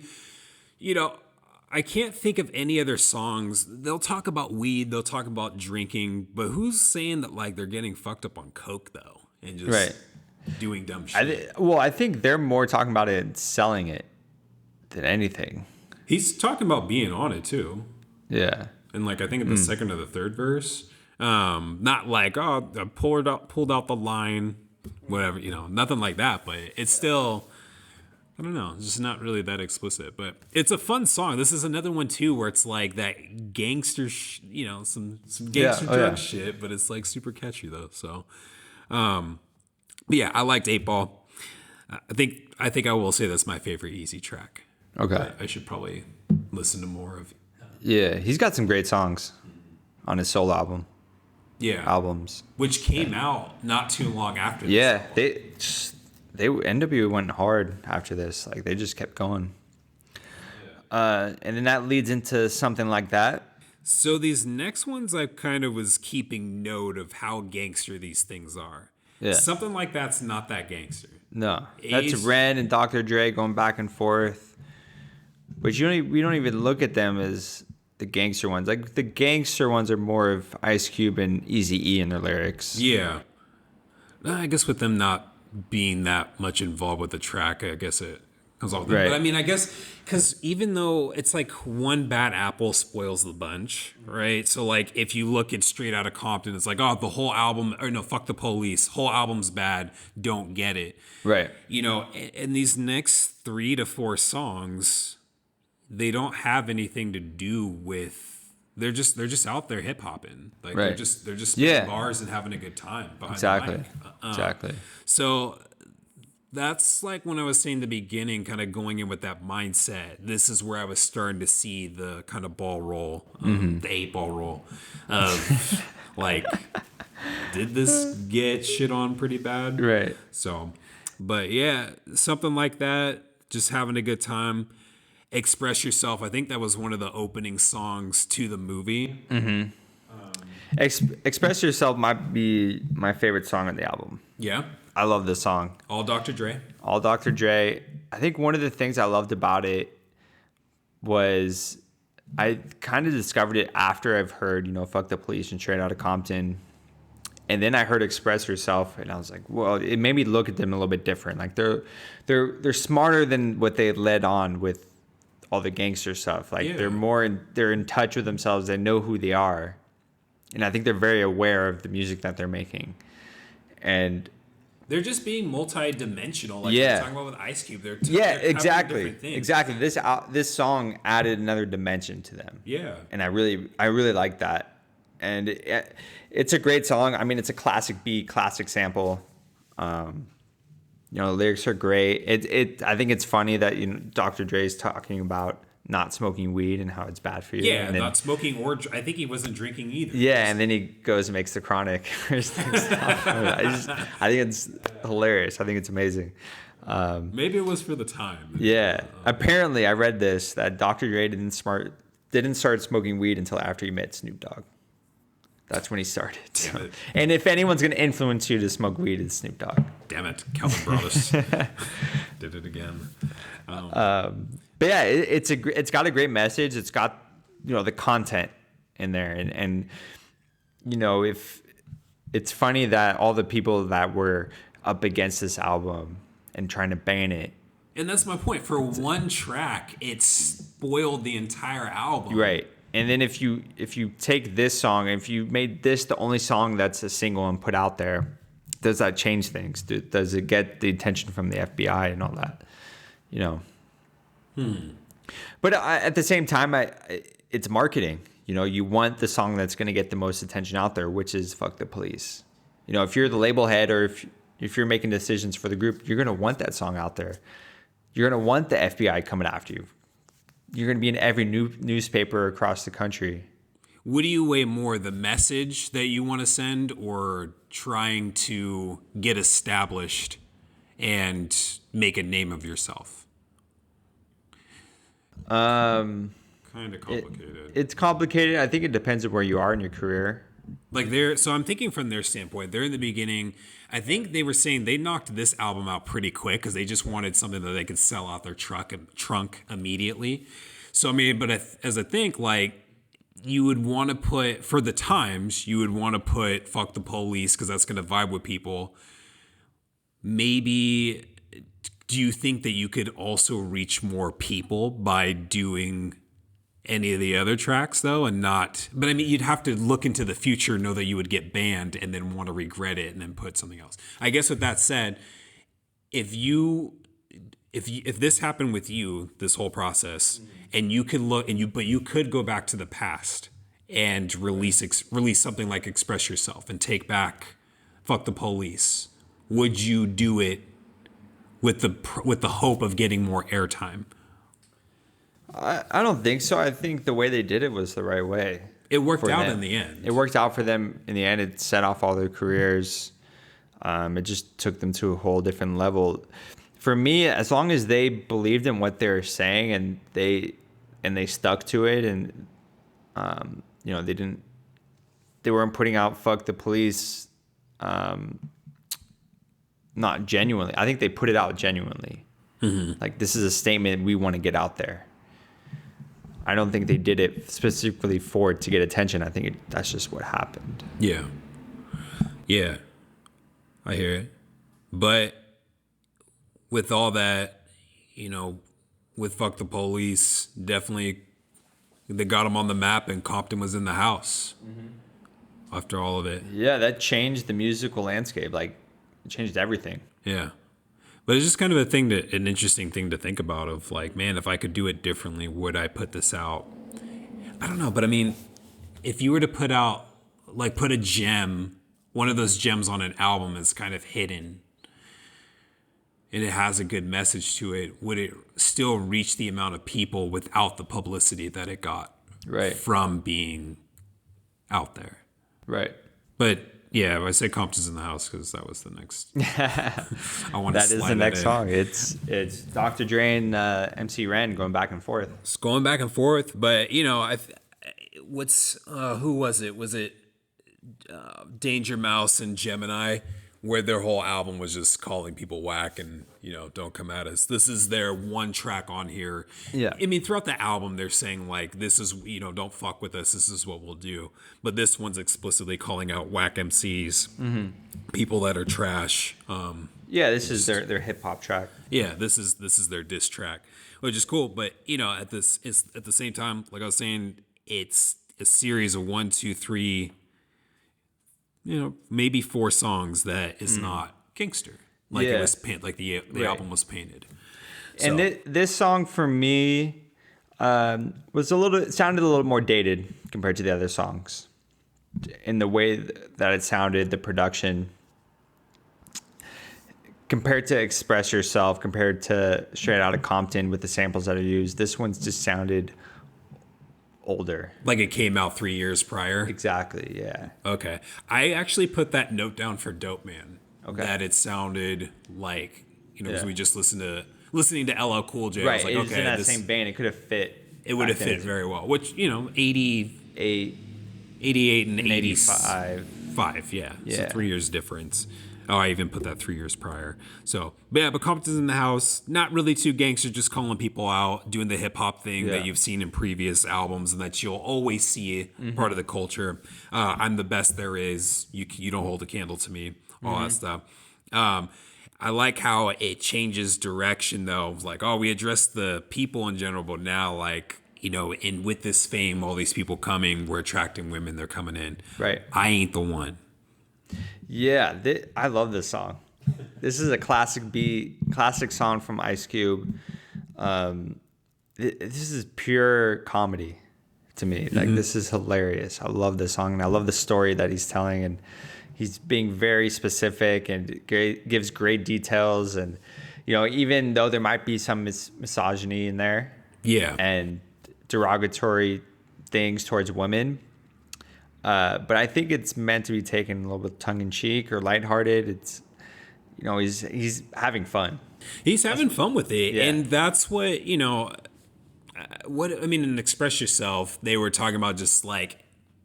I can't think of any other songs. They'll talk about weed, they'll talk about drinking, but who's saying that like they're getting fucked up on coke though and just doing dumb shit? I think they're more talking about it and selling it than anything. He's talking about being on it too. Yeah. And like I think in the second or the third verse, not like I pulled out the line, whatever, nothing like that. But it's still, I don't know, it's just not really that explicit. But it's a fun song. This is another one too where it's like that gangster, some gangster drug shit, but it's like super catchy though. So, but yeah, I liked 8 Ball. I think I will say that's my favorite Easy track. Okay. But I should probably listen to more of. Yeah, he's got some great songs on his solo albums, which came out not too long after. Yeah, they N.W.A went hard after this. Like they just kept going. And then that leads into something like that. So these next ones, I kind of was keeping note of how gangster these things are. Yeah. Something like that's not that gangster. No, that's Ren and Dr. Dre going back and forth. But we don't even look at them as the gangster ones. Like the gangster ones are more of Ice Cube and Eazy-E in their lyrics. Yeah. I guess with them not being that much involved with the track, I guess it comes off. Right. But I mean, I guess because even though it's like one bad apple spoils the bunch, right? So like if you look at Straight Outta Compton, it's like, oh, the whole album, or no, fuck the police, whole album's bad, don't get it. Right. And these next 3 to 4 songs, they don't have anything to do with. They're just out there hip hopping. Like right. they're just spitting bars and having a good time behind the mic. Exactly. So that's like when I was saying in the beginning, kind of going in with that mindset. This is where I was starting to see the kind of ball roll, the 8 ball roll of like, did this get shit on pretty bad? Right. So, but yeah, something like that. Just having a good time. Express Yourself. I think that was one of the opening songs to the movie. Mm-hmm. Express Yourself might be my favorite song on the album. Yeah. I love this song. All Dr. Dre. All Dr. Dre. I think one of the things I loved about it was I kind of discovered it after I've heard, Fuck the Police and Straight Outta Compton. And then I heard Express Yourself, and I was like, well, it made me look at them a little bit different. Like they're smarter than what they led on with all the gangster stuff. Like they're in touch with themselves. They know who they are. And I think they're very aware of the music that they're making. And they're just being multi-dimensional. Like we're talking about with Ice Cube. They're exactly. This song added another dimension to them. Yeah. And I really like that. And it's a great song. I mean, it's a classic beat, classic sample. The lyrics are great. I think it's funny that Dr. Dre's talking about not smoking weed and how it's bad for you. Yeah, and then, not smoking I think he wasn't drinking either. Yeah, and then he goes and makes the Chronic. I think it's hilarious. I think it's amazing. Maybe it was for the time. Yeah. Apparently, I read this that Dr. Dre didn't start smoking weed until after he met Snoop Dogg. That's when he started. So. And if anyone's going to influence you to smoke weed, it's Snoop Dogg. Damn it. Calvin Broadus did it again. But yeah, it's got a great message. It's got, the content in there. And if it's funny that all the people that were up against this album and trying to ban it. And that's my point. For one track, it spoiled the entire album. Right. And then if you take this song, if you made this the only song that's a single and put out there, does that change things? Does it get the attention from the FBI and all that? But at the same time, it's marketing. You want the song that's going to get the most attention out there, which is Fuck the Police. If you're the label head or if you're making decisions for the group, you're going to want that song out there. You're going to want the FBI coming after you. You're going to be in every newspaper across the country. What do you weigh more, the message that you want to send or trying to get established and make a name of yourself? Kind of complicated. It's complicated. I think it depends on where you are in your career. So I'm thinking from their standpoint, they're in the beginning. I think they were saying they knocked this album out pretty quick because they just wanted something that they could sell out their trunk immediately. So, I mean, but as I think, like, you would want to put, for the times, you would want to put Fuck the Police because that's going to vibe with people. Maybe do you think that you could also reach more people by doing any of the other tracks though, and not? But I mean, you'd have to look into the future, know that you would get banned, and then want to regret it, and then put something else. I guess with that said, if this happened with you, this whole process, and you could but you could go back to the past and release something like Express Yourself and take back Fuck the Police, would you do it with the hope of getting more airtime? I don't think so. I think the way they did it was the right way. It worked out in the end. It worked out for them in the end. It set off all their careers. It just took them to a whole different level. For me, as long as they believed in what they were saying and they stuck to it, and they weren't putting out "Fuck the Police," not genuinely. I think they put it out genuinely. Mm-hmm. Like, this is a statement we want to get out there. I don't think they did it specifically for it to get attention. I think that's just what happened. Yeah, I hear it. But with all that, with Fuck the Police, definitely they got them on the map, and Compton was in the house after all of it. Yeah, that changed the musical landscape. Like, it changed everything. Yeah. But it's just kind of an interesting thing to think about of like, man, if I could do it differently, would I put this out? I don't know. But I mean, if you were to put a gem, one of those gems on an album is kind of hidden and it has a good message to it, would it still reach the amount of people without the publicity that it got from being out there? Right. But yeah, I say Compton's in the house because that was the next. I want to. That is the next song. It's Dr. Dre and MC Ren going back and forth. It's going back and forth, but who was it? Was it Danger Mouse and Gemini, where their whole album was just calling people whack and don't come at us. This is their one track on here. Yeah, I mean throughout the album they're saying like, this is don't fuck with us. This is what we'll do. But this one's explicitly calling out whack MCs, people that are trash. This is their hip hop track. Yeah, this is their diss track, which is cool. But at the same time, like I was saying, it's a series of 1, 2, 3. Maybe 4 songs that is not gangster. Like it was like the album was painted. So. And this song for me sounded a little more dated compared to the other songs. In the way that it sounded, the production, compared to Express Yourself, compared to Straight Outta Compton with the samples that are used, this one's just sounded older. Like it came out 3 years prior? Exactly, yeah. Okay. I actually put that note down for Dope Man. Okay. That it sounded like, because we just listening to LL Cool J. Right, I was like, it was in that same vein. It could have fit. It would have fit very well. Which, 88 and 85. 5, yeah. So 3 years difference. Oh, I even put that 3 years prior. So, but Compton's in the house. Not really too gangster, just calling people out, doing the hip hop thing that you've seen in previous albums and that you'll always see part of the culture. I'm the best there is. You don't hold a candle to me. All that stuff. I like how it changes direction though. Like, we address the people in general, but now and with this fame, all these people coming, we're attracting women. They're coming in. Right. I ain't the one. Yeah, I love this song. This is a classic song from Ice Cube. This is pure comedy to me. Like, this is hilarious. I love this song, and I love the story that he's telling, and he's being very specific and gives great details. And even though there might be some misogyny in there, and derogatory things towards women. But I think it's meant to be taken a little bit tongue in cheek or lighthearted. It's, he's having fun. He's having fun with it, and that's what in Express Yourself, they were talking about just like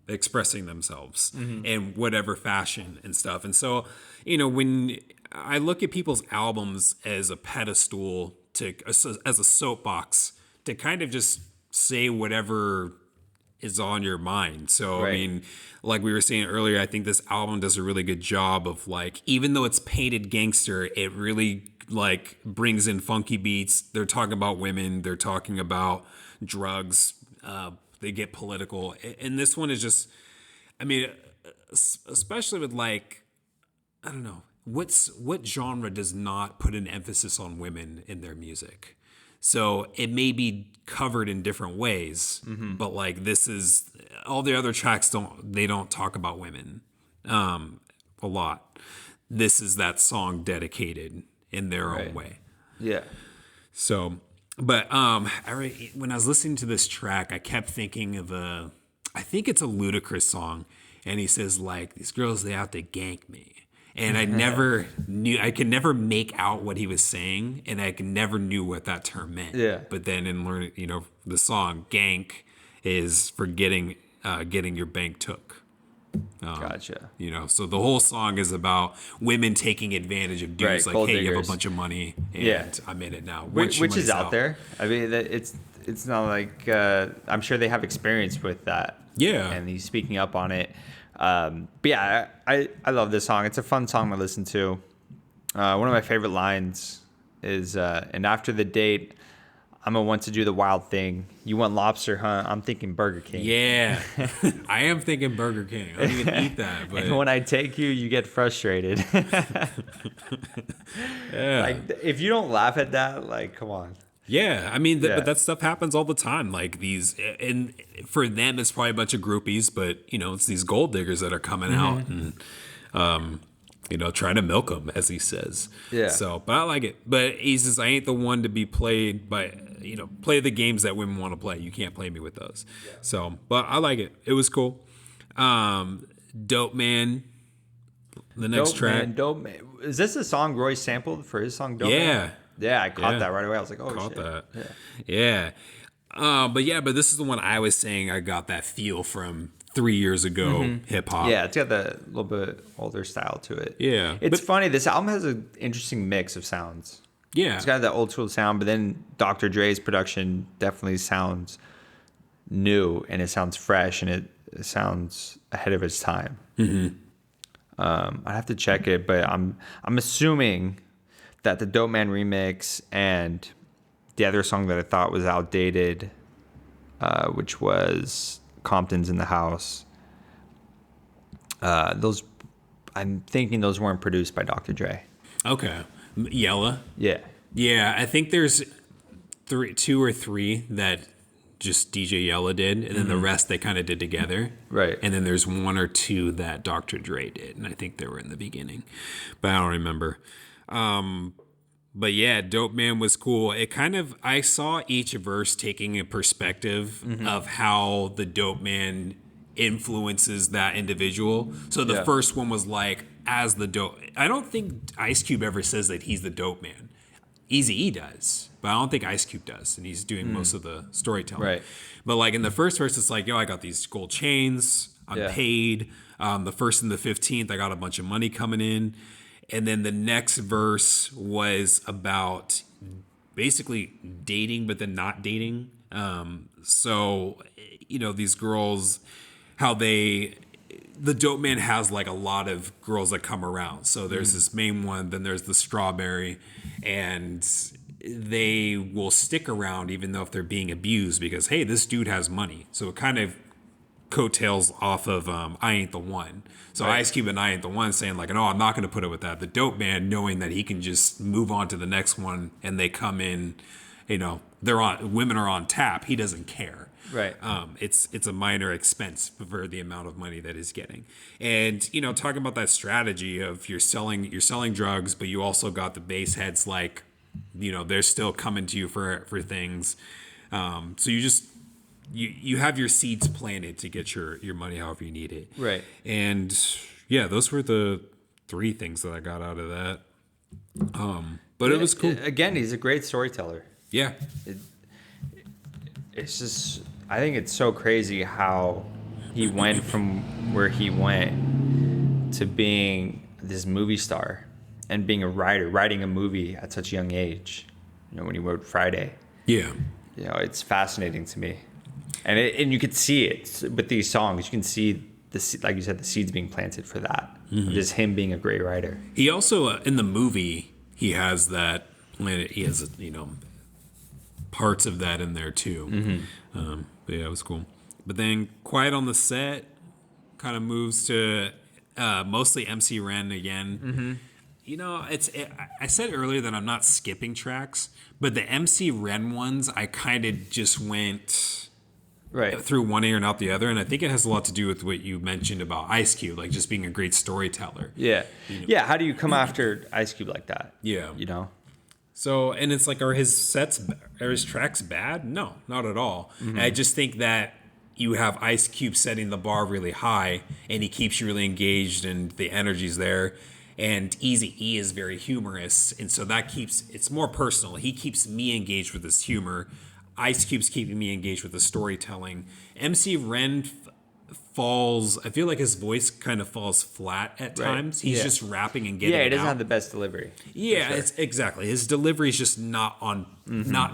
expressing themselves in whatever fashion and stuff. And so, when I look at people's albums as a pedestal as a soapbox to kind of just say whatever is on your mind. So, I mean, like we were saying earlier, I think this album does a really good job of like, even though it's painted gangster, it really like brings in funky beats. They're talking about women. They're talking about drugs. They get political. And this one is just, I mean, especially with like, I don't know, what genre does not put an emphasis on women in their music? So it may be covered in different ways, but like this is all the other tracks don't talk about women a lot. This is that song dedicated in their own way. Yeah. So, but when I was listening to this track, I kept thinking of I think it's a Ludacris song, and he says like, "These girls, they out to gank me." And I could never make out what he was saying, and I never knew what that term meant. Yeah. But then in learning, the song "Gank" is for getting your bank took. Gotcha. So the whole song is about women taking advantage of dudes, like, hey, you have a bunch of money, and I'm in it now. Which is out there. I mean, it's not like I'm sure they have experience with that. Yeah. And he's speaking up on it. But yeah, I love this song. It's a fun song to listen to. One of my favorite lines is, and after the date, I'm going to want to do the wild thing. You want lobster, huh? I'm thinking Burger King. Yeah. I am thinking Burger King. I don't even eat that. But and when I take you, you get frustrated. Yeah. Like, if you don't laugh at that, like, come on. Yeah, I mean, but that stuff happens all the time. Like these, and for them, it's probably a bunch of groupies, but it's these gold diggers that are coming out and, trying to milk them, as he says. Yeah. So, but I like it. But he says, I ain't the one to be played by, play the games that women want to play. You can't play me with those. Yeah. So, but I like it. It was cool. Dope Man. The next track. Dope Man. Is this a song Roy sampled for his song Dope Man? Yeah, I caught that right away. I was like, oh, shit. That. Yeah. But this is the one I was saying I got that feel from 3 years ago, hip hop. Yeah, it's got that little bit older style to it. Yeah. It's funny. This album has an interesting mix of sounds. Yeah. It's got that old school sound, but then Dr. Dre's production definitely sounds new, and it sounds fresh, and it sounds ahead of its time. I'd have to check it, but I'm assuming that the Dope Man remix and the other song that I thought was outdated, which was Compton's in the House, I'm thinking those weren't produced by Dr. Dre. Okay. Yella? Yeah. Yeah, I think there's two or three that just DJ Yella did, and then the rest they kind of did together. Right. And then there's one or two that Dr. Dre did, and I think they were in the beginning, but I don't remember. But yeah, Dope Man was cool. I saw each verse taking a perspective of how the Dope Man influences that individual. So the first one was like, as the dope. I don't think Ice Cube ever says that he's the Dope Man. Eazy-E does, but I don't think Ice Cube does, and he's doing most of the storytelling. Right. But like in the first verse, it's like, yo, I got these gold chains. I'm paid. The 1st and the 15th, I got a bunch of money coming in. And then the next verse was about basically dating, but then not dating. So, these girls, how the Dope Man has like a lot of girls that come around. So there's this main one, then there's the Strawberry, and they will stick around even though if they're being abused because, hey, this dude has money. So it kind of coattails off of I Ain't the One. So Ice Cube and I Ain't the One saying like, no, I'm not going to put it with that. The Dope Man knowing that he can just move on to the next one, and they come in, women are on tap. He doesn't care. Right. It's a minor expense for the amount of money that he's getting. And, talking about that strategy of you're selling drugs, but you also got the base heads like, they're still coming to you for things. So you have your seeds planted to get your money however you need it. Right. And yeah, those were the 3 things that I got out of that. But it was cool. Again, he's a great storyteller. Yeah. It's just, I think it's so crazy how he went from where he went to being this movie star and being a writer, writing a movie at such a young age, when he wrote Friday. Yeah. It's fascinating to me. And you could see it with these songs. You can see, like you said, the seeds being planted for that. Just him being a great writer. He also, in the movie, he has that. He has parts of that in there too. But yeah, it was cool. But then Quiet on the Set kind of moves to mostly MC Ren again. I said earlier that I'm not skipping tracks, but the MC Ren ones, I kind of just went through one ear and out the other. And I think it has a lot to do with what you mentioned about Ice Cube, like just being a great storyteller. Yeah. Yeah. How do you come after Ice Cube like that? Yeah. So, and it's like, are his tracks bad? No, not at all. I just think that you have Ice Cube setting the bar really high, and he keeps you really engaged, and the energy's there. And Eazy-E is very humorous, and so it's more personal. He keeps me engaged with his humor. Ice Cube's keeping me engaged with the storytelling. MC Ren falls, I feel like his voice kind of falls flat at times. He's just rapping and getting it out. Yeah, he doesn't have the best delivery. Yeah, sure. It's exactly. His delivery is just not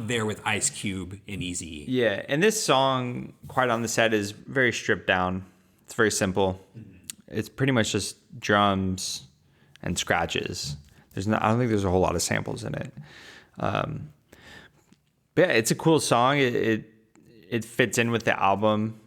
there with Ice Cube and Eazy-E. Yeah, and this song, Quiet on the Set, is very stripped down. It's very simple. It's pretty much just drums and scratches. I don't think there's a whole lot of samples in it. But yeah, it's a cool song. It fits in with the album.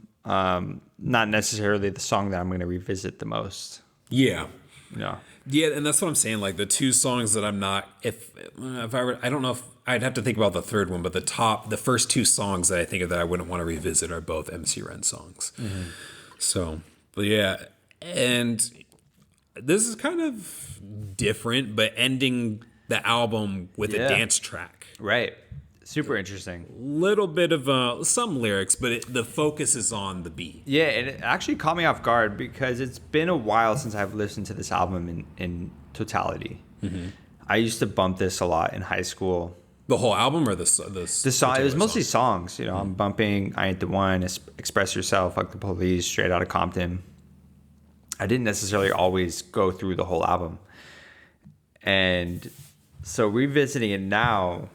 Not necessarily the song that I'm going to revisit the most. Yeah. Yeah. Yeah, and that's what I'm saying. Like the two songs that I'm not, if I were, I don't know if I'd have to think about the third one, but the first two songs that I think of that I wouldn't want to revisit are both MC Ren songs. So, but yeah, and this is kind of different, but ending the album with a dance track. Right. Super interesting. Little bit of some lyrics, but the focus is on the beat. Yeah, and it actually caught me off guard because it's been a while since I've listened to this album in totality. I used to bump this a lot in high school. The whole album or the song? It was mostly songs. I'm bumping I Ain't the One, Express Yourself, Fuck the Police, Straight Outta Compton. I didn't necessarily always go through the whole album. And so revisiting it now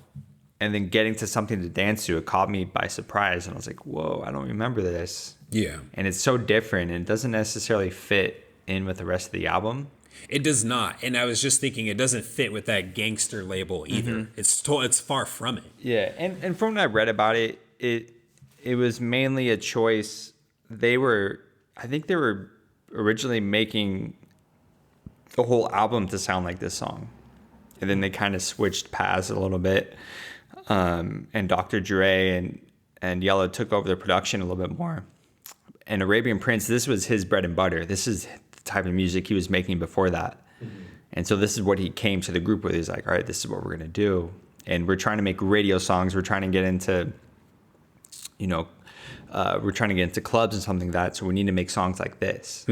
and then getting to something to dance to, it caught me by surprise. And I was like, whoa, I don't remember this. Yeah. And it's so different, and it doesn't necessarily fit in with the rest of the album. It does not. And I was just thinking it doesn't fit with that gangster label either. It's far from it. Yeah. And from what I read about it, it was mainly a choice. I think they were originally making the whole album to sound like this song. And then they kind of switched paths a little bit. And Dr. Dre and Yellow took over the production a little bit more. And Arabian Prince, this was his bread and butter. This is the type of music he was making before that. And so this is what he came to the group with. He's like, all right, this is what we're going to do. And we're trying to make radio songs. We're trying to get into, we're trying to get into clubs and something like that. So we need to make songs like this.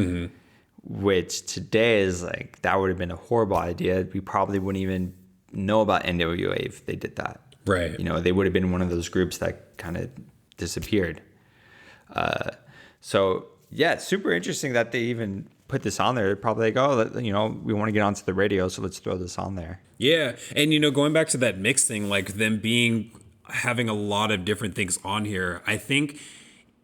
Which today is like, that would have been a horrible idea. We probably wouldn't even know about N.W.A. if they did that. Right. They would have been one of those groups that kind of disappeared. So yeah, it's super interesting that they even put this on there. They're probably like, oh, we want to get onto the radio, so let's throw this on there. Yeah. And, going back to that mix thing, like them having a lot of different things on here, I think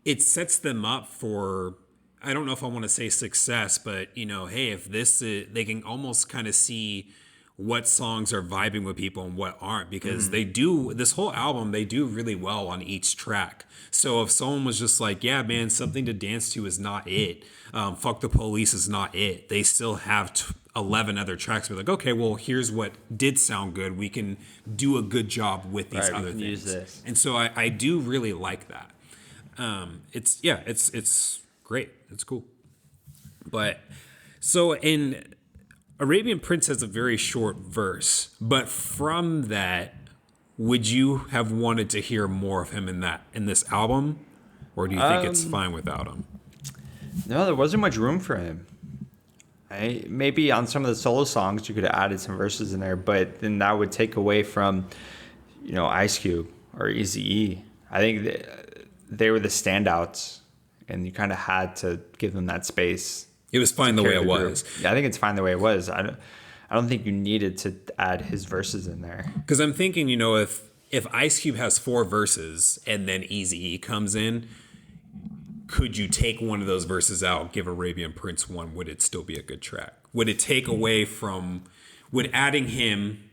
it sets them up for, I don't know if I want to say success, but, hey, if they can almost kind of see what songs are vibing with people and what aren't, because this whole album, they do really well on each track. So if someone was just like, yeah, man, Something to Dance To is not it. Fuck the Police is not it. They still have 11 other tracks. We're like, okay, well, here's what did sound good. We can do a good job with these other things. Use this. And so I do really like that. It's great. It's cool. But so in Arabian Prince has a very short verse, but from that, would you have wanted to hear more of him in this album, or do you think it's fine without him? No, there wasn't much room for him. Maybe on some of the solo songs you could have added some verses in there, but then that would take away from, Ice Cube or Eazy-E. I think they were the standouts, and you kind of had to give them that space. It was fine the way it was. Yeah, I think it's fine the way it was. I don't think you needed to add his verses in there. Because I'm thinking, if Ice Cube has 4 verses and then Eazy-E comes in, could you take one of those verses out, give Arabian Prince one? Would it still be a good track? Would it take away from? Would adding him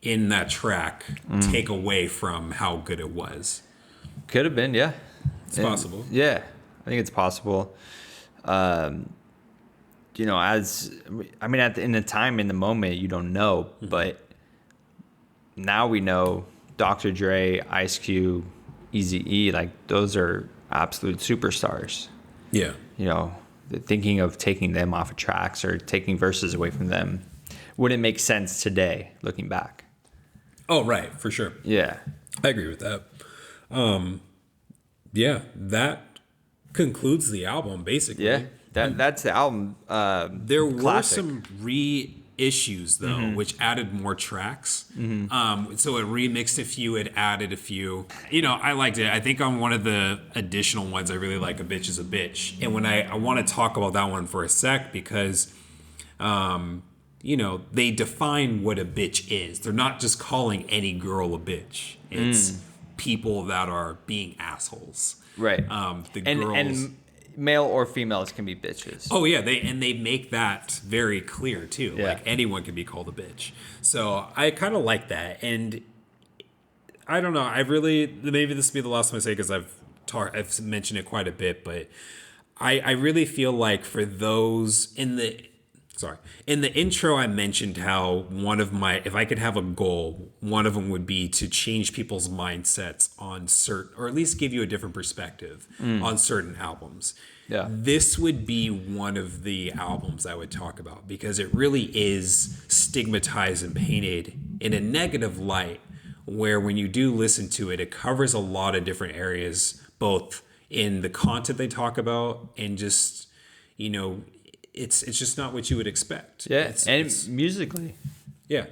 in that track take away from how good it was. Could have been, yeah. It's possible. Yeah, I think it's possible. You know, in the time, in the moment, you don't know, but now we know Dr. Dre, Ice Cube, Eazy-E, like those are absolute superstars. Yeah. You know, thinking of taking them off of tracks or taking verses away from them wouldn't make sense today, looking back. Oh, right, for sure. Yeah. I agree with that. Yeah, that concludes the album, basically. Yeah, that's the album. There were classic. some reissues, though, which added more tracks. So it remixed a few, it added a few. You know, I liked it. I think on one of the additional ones, I really like A Bitch is a Bitch. And when I want to talk about that one for a sec because, you know, they define what a bitch is. They're not just calling any girl a bitch. It's people that are being assholes. Right. The girls... And male or females can be bitches. Oh yeah, they make that very clear too. Yeah. Like anyone can be called a bitch. So I kind of like that, and I don't know. I really maybe this will be the last time I say because I've mentioned it quite a bit, but I really feel like for those in the intro I mentioned how one of my, if I could have a goal, one of them would be to change people's mindsets on certain, or at least give you a different perspective on certain albums. Yeah. This would be one of the albums I would talk about because it really is stigmatized and painted in a negative light where when you do listen to it, it covers a lot of different areas, both in the content they talk about and just, you know, it's just not what you would expect. Yeah, it's musically. Yeah,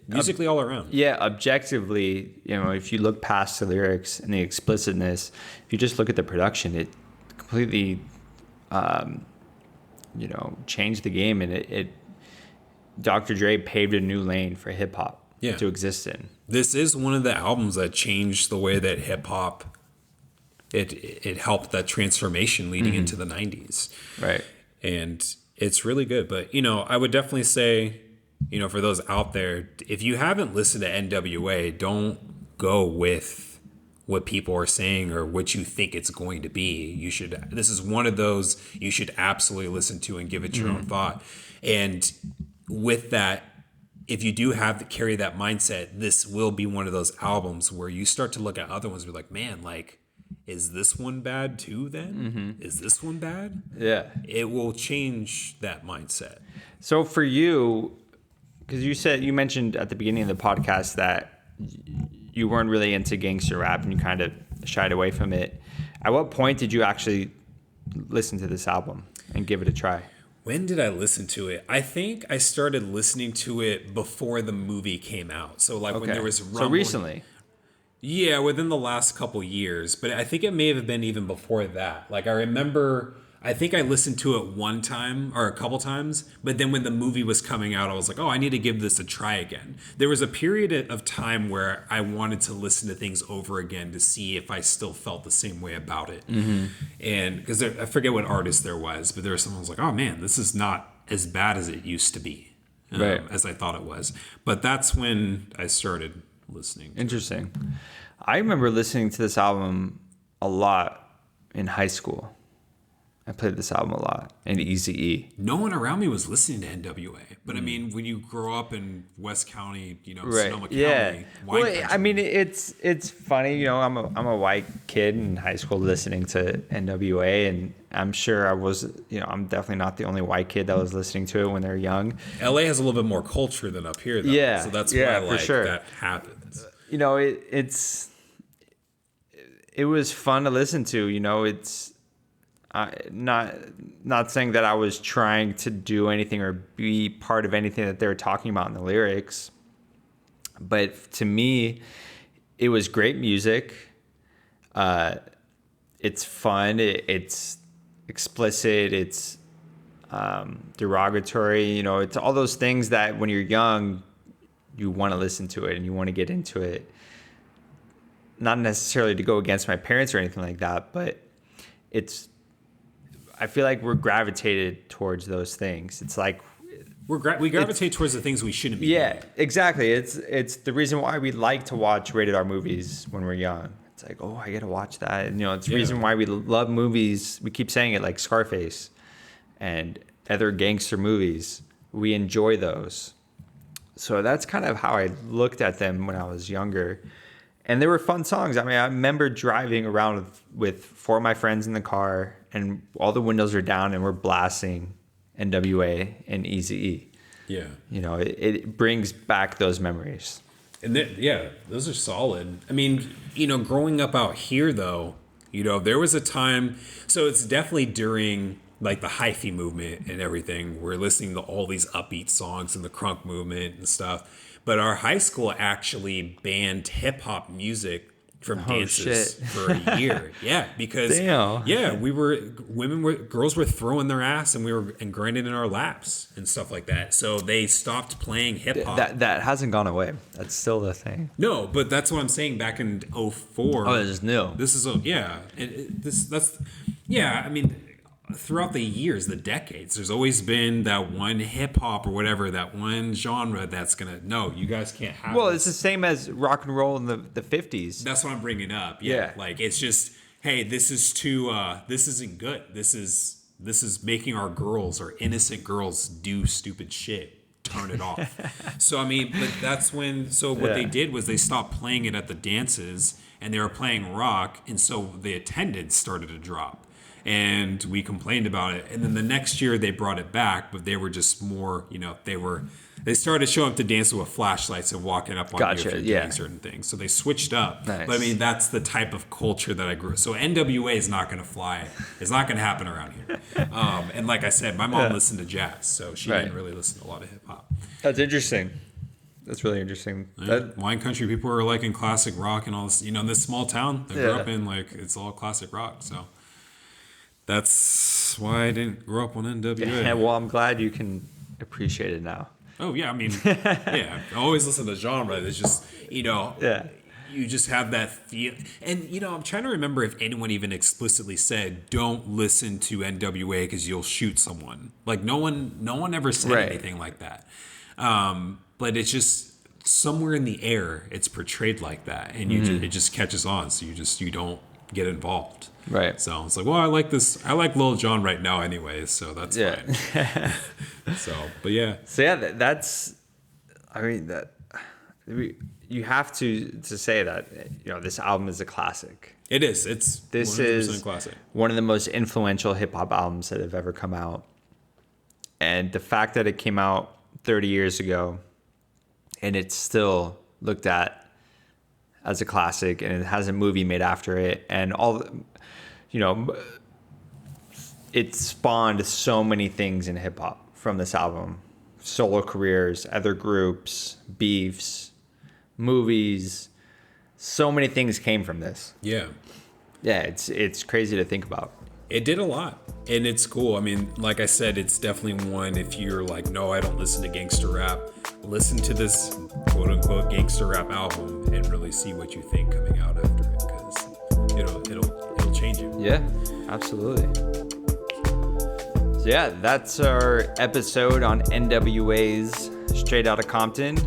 musically all around. Yeah, objectively, you know, if you look past the lyrics and the explicitness, if you just look at the production, it completely, you know, changed the game, and it Dr. Dre paved a new lane for hip hop to exist in. This is one of the albums that changed the way that hip hop. It helped that transformation leading into the 90s. Right. And it's really good. But, you know, I would definitely say, you know, for those out there, if you haven't listened to N.W.A., don't go with what people are saying or what you think it's going to be. This is one of those you should absolutely listen to and give it your own thought. And with that, if you do carry that mindset, this will be one of those albums where you start to look at other ones and be like, man, like, is this one bad too then? Is this one bad? Yeah. It will change that mindset. So for you, because you mentioned at the beginning of the podcast that you weren't really into gangster rap and you kind of shied away from it. At what point did you actually listen to this album and give it a try? When did I listen to it? I think I started listening to it before the movie came out. So like when there was rumbling. So recently. Yeah, within the last couple years, but I think it may have been even before that. Like I remember, I think I listened to it one time or a couple times, but then when the movie was coming out, I was like, oh, I need to give this a try again. There was a period of time where I wanted to listen to things over again to see if I still felt the same way about it. And because I forget what artist there was, but there was someone who was like, oh man, this is not as bad as it used to be, as I thought it was. But that's when I started listening. Interesting. I remember listening to this album a lot in high school. I played this album a lot, and Eazy-E. No one around me was listening to N.W.A. But I mean, when you grow up in West County, you know, Sonoma County, I mean, it's funny, you know, I'm a white kid in high school listening to N.W.A. and I'm sure I was, you know, I'm definitely not the only white kid that was listening to it when they're young. LA has a little bit more culture than up here, though. Yeah, so that's why like sure. that happens. You know, it was fun to listen to. You know, it's not saying that I was trying to do anything or be part of anything that they were talking about in the lyrics, but to me, it was great music. It's fun. It's explicit. It's derogatory. You know, it's all those things that when you're young, you want to listen to it and you want to get into it. Not necessarily to go against my parents or anything like that, but I feel like we're gravitated towards those things. It's like we gravitate towards the things we shouldn't be. Yeah, exactly. It's the reason why we like to watch rated R movies when we're young. It's like, oh, I gotta watch that. And, it's the reason why we love movies. We keep saying it, like Scarface and other gangster movies. We enjoy those. So that's kind of how I looked at them when I was younger. And they were fun songs. I mean, I remember driving around with 4 of my friends in the car, and all the windows are down, and we're blasting N.W.A. and Eazy-E. Yeah. It brings back those memories. And those are solid. I mean, growing up out here, though, there was a time. So it's definitely during like the hyphy movement and everything. We're listening to all these upbeat songs and the crunk movement and stuff. But our high school actually banned hip hop music from dances for a year. Yeah, because girls were throwing their ass and grinding in our laps and stuff like that. So they stopped playing hip hop. That hasn't gone away. That's still the thing. No, but that's what I'm saying. Back in 2004. Oh, this is new. This is I mean, throughout the years, the decades, there's always been that one hip hop or whatever, that one genre that's gonna, no, you guys can't have Well, this. it's the same as rock and roll in the 50s. That's what I'm bringing up. Yeah. Like, it's just, hey, this isn't good. This is making our girls, our innocent girls, do stupid shit. Turn it off. So, I mean, but that's when, what they did was they stopped playing it at the dances and they were playing rock. And so the attendance started to drop. And we complained about it. And then the next year they brought it back, but they were just more, they started showing up to dance with flashlights and walking up on you if you're doing certain things. So they switched up. Nice. But I mean, that's the type of culture that I grew up. So N.W.A. is not going to fly. It's not going to happen around here. And like I said, my mom listened to jazz, so she didn't really listen to a lot of hip hop. That's interesting. That's really interesting. Wine country people are like in classic rock and all this. In this small town I grew up in, like, it's all classic rock. So that's why I didn't grow up on N.W.A. Yeah, well, I'm glad you can appreciate it now. Oh, yeah. I mean, I always listen to genre. It's just, you just have that feel. And, I'm trying to remember if anyone even explicitly said, don't listen to N.W.A. because you'll shoot someone. Like, no one ever said anything like that. But it's just somewhere in the air, it's portrayed like that. And it just catches on. So you don't get involved. Right. So it's like, well, I like this. I like Lil Jon right now anyways, so that's fine. That's, I mean, you have to say that, this album is a classic. It is. This is classic. One of the most influential hip hop albums that have ever come out. And the fact that it came out 30 years ago and it's still looked at as a classic, and it has a movie made after it, and all, it spawned so many things in hip hop from this album: solo careers, other groups, beefs, movies. So many things came from this. Yeah, it's crazy to think about. It did a lot, and it's cool. I mean, like I said, it's definitely one, if you're like, no, I don't listen to gangster rap, listen to this quote unquote gangster rap album and really see what you think coming out after it, because it'll change you. Yeah, absolutely. So yeah, that's our episode on NWA's Straight Outta Compton.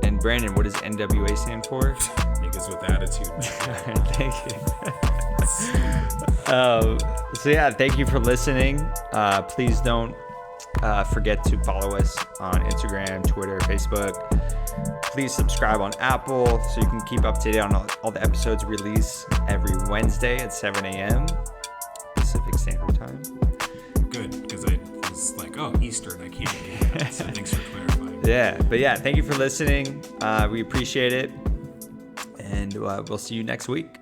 And Brandon, what does NWA stand for? Niggas with attitude. Thank you. So yeah, thank you for listening. Please don't forget to follow us on Instagram, Twitter, Facebook. Please subscribe on Apple so you can keep up to date on all the episodes released every Wednesday at 7 a.m. Pacific Standard Time. Good, because I was like, oh, Eastern, I can't do that. So thanks for clarifying. Yeah, but yeah, thank you for listening. We appreciate it. And we'll see you next week.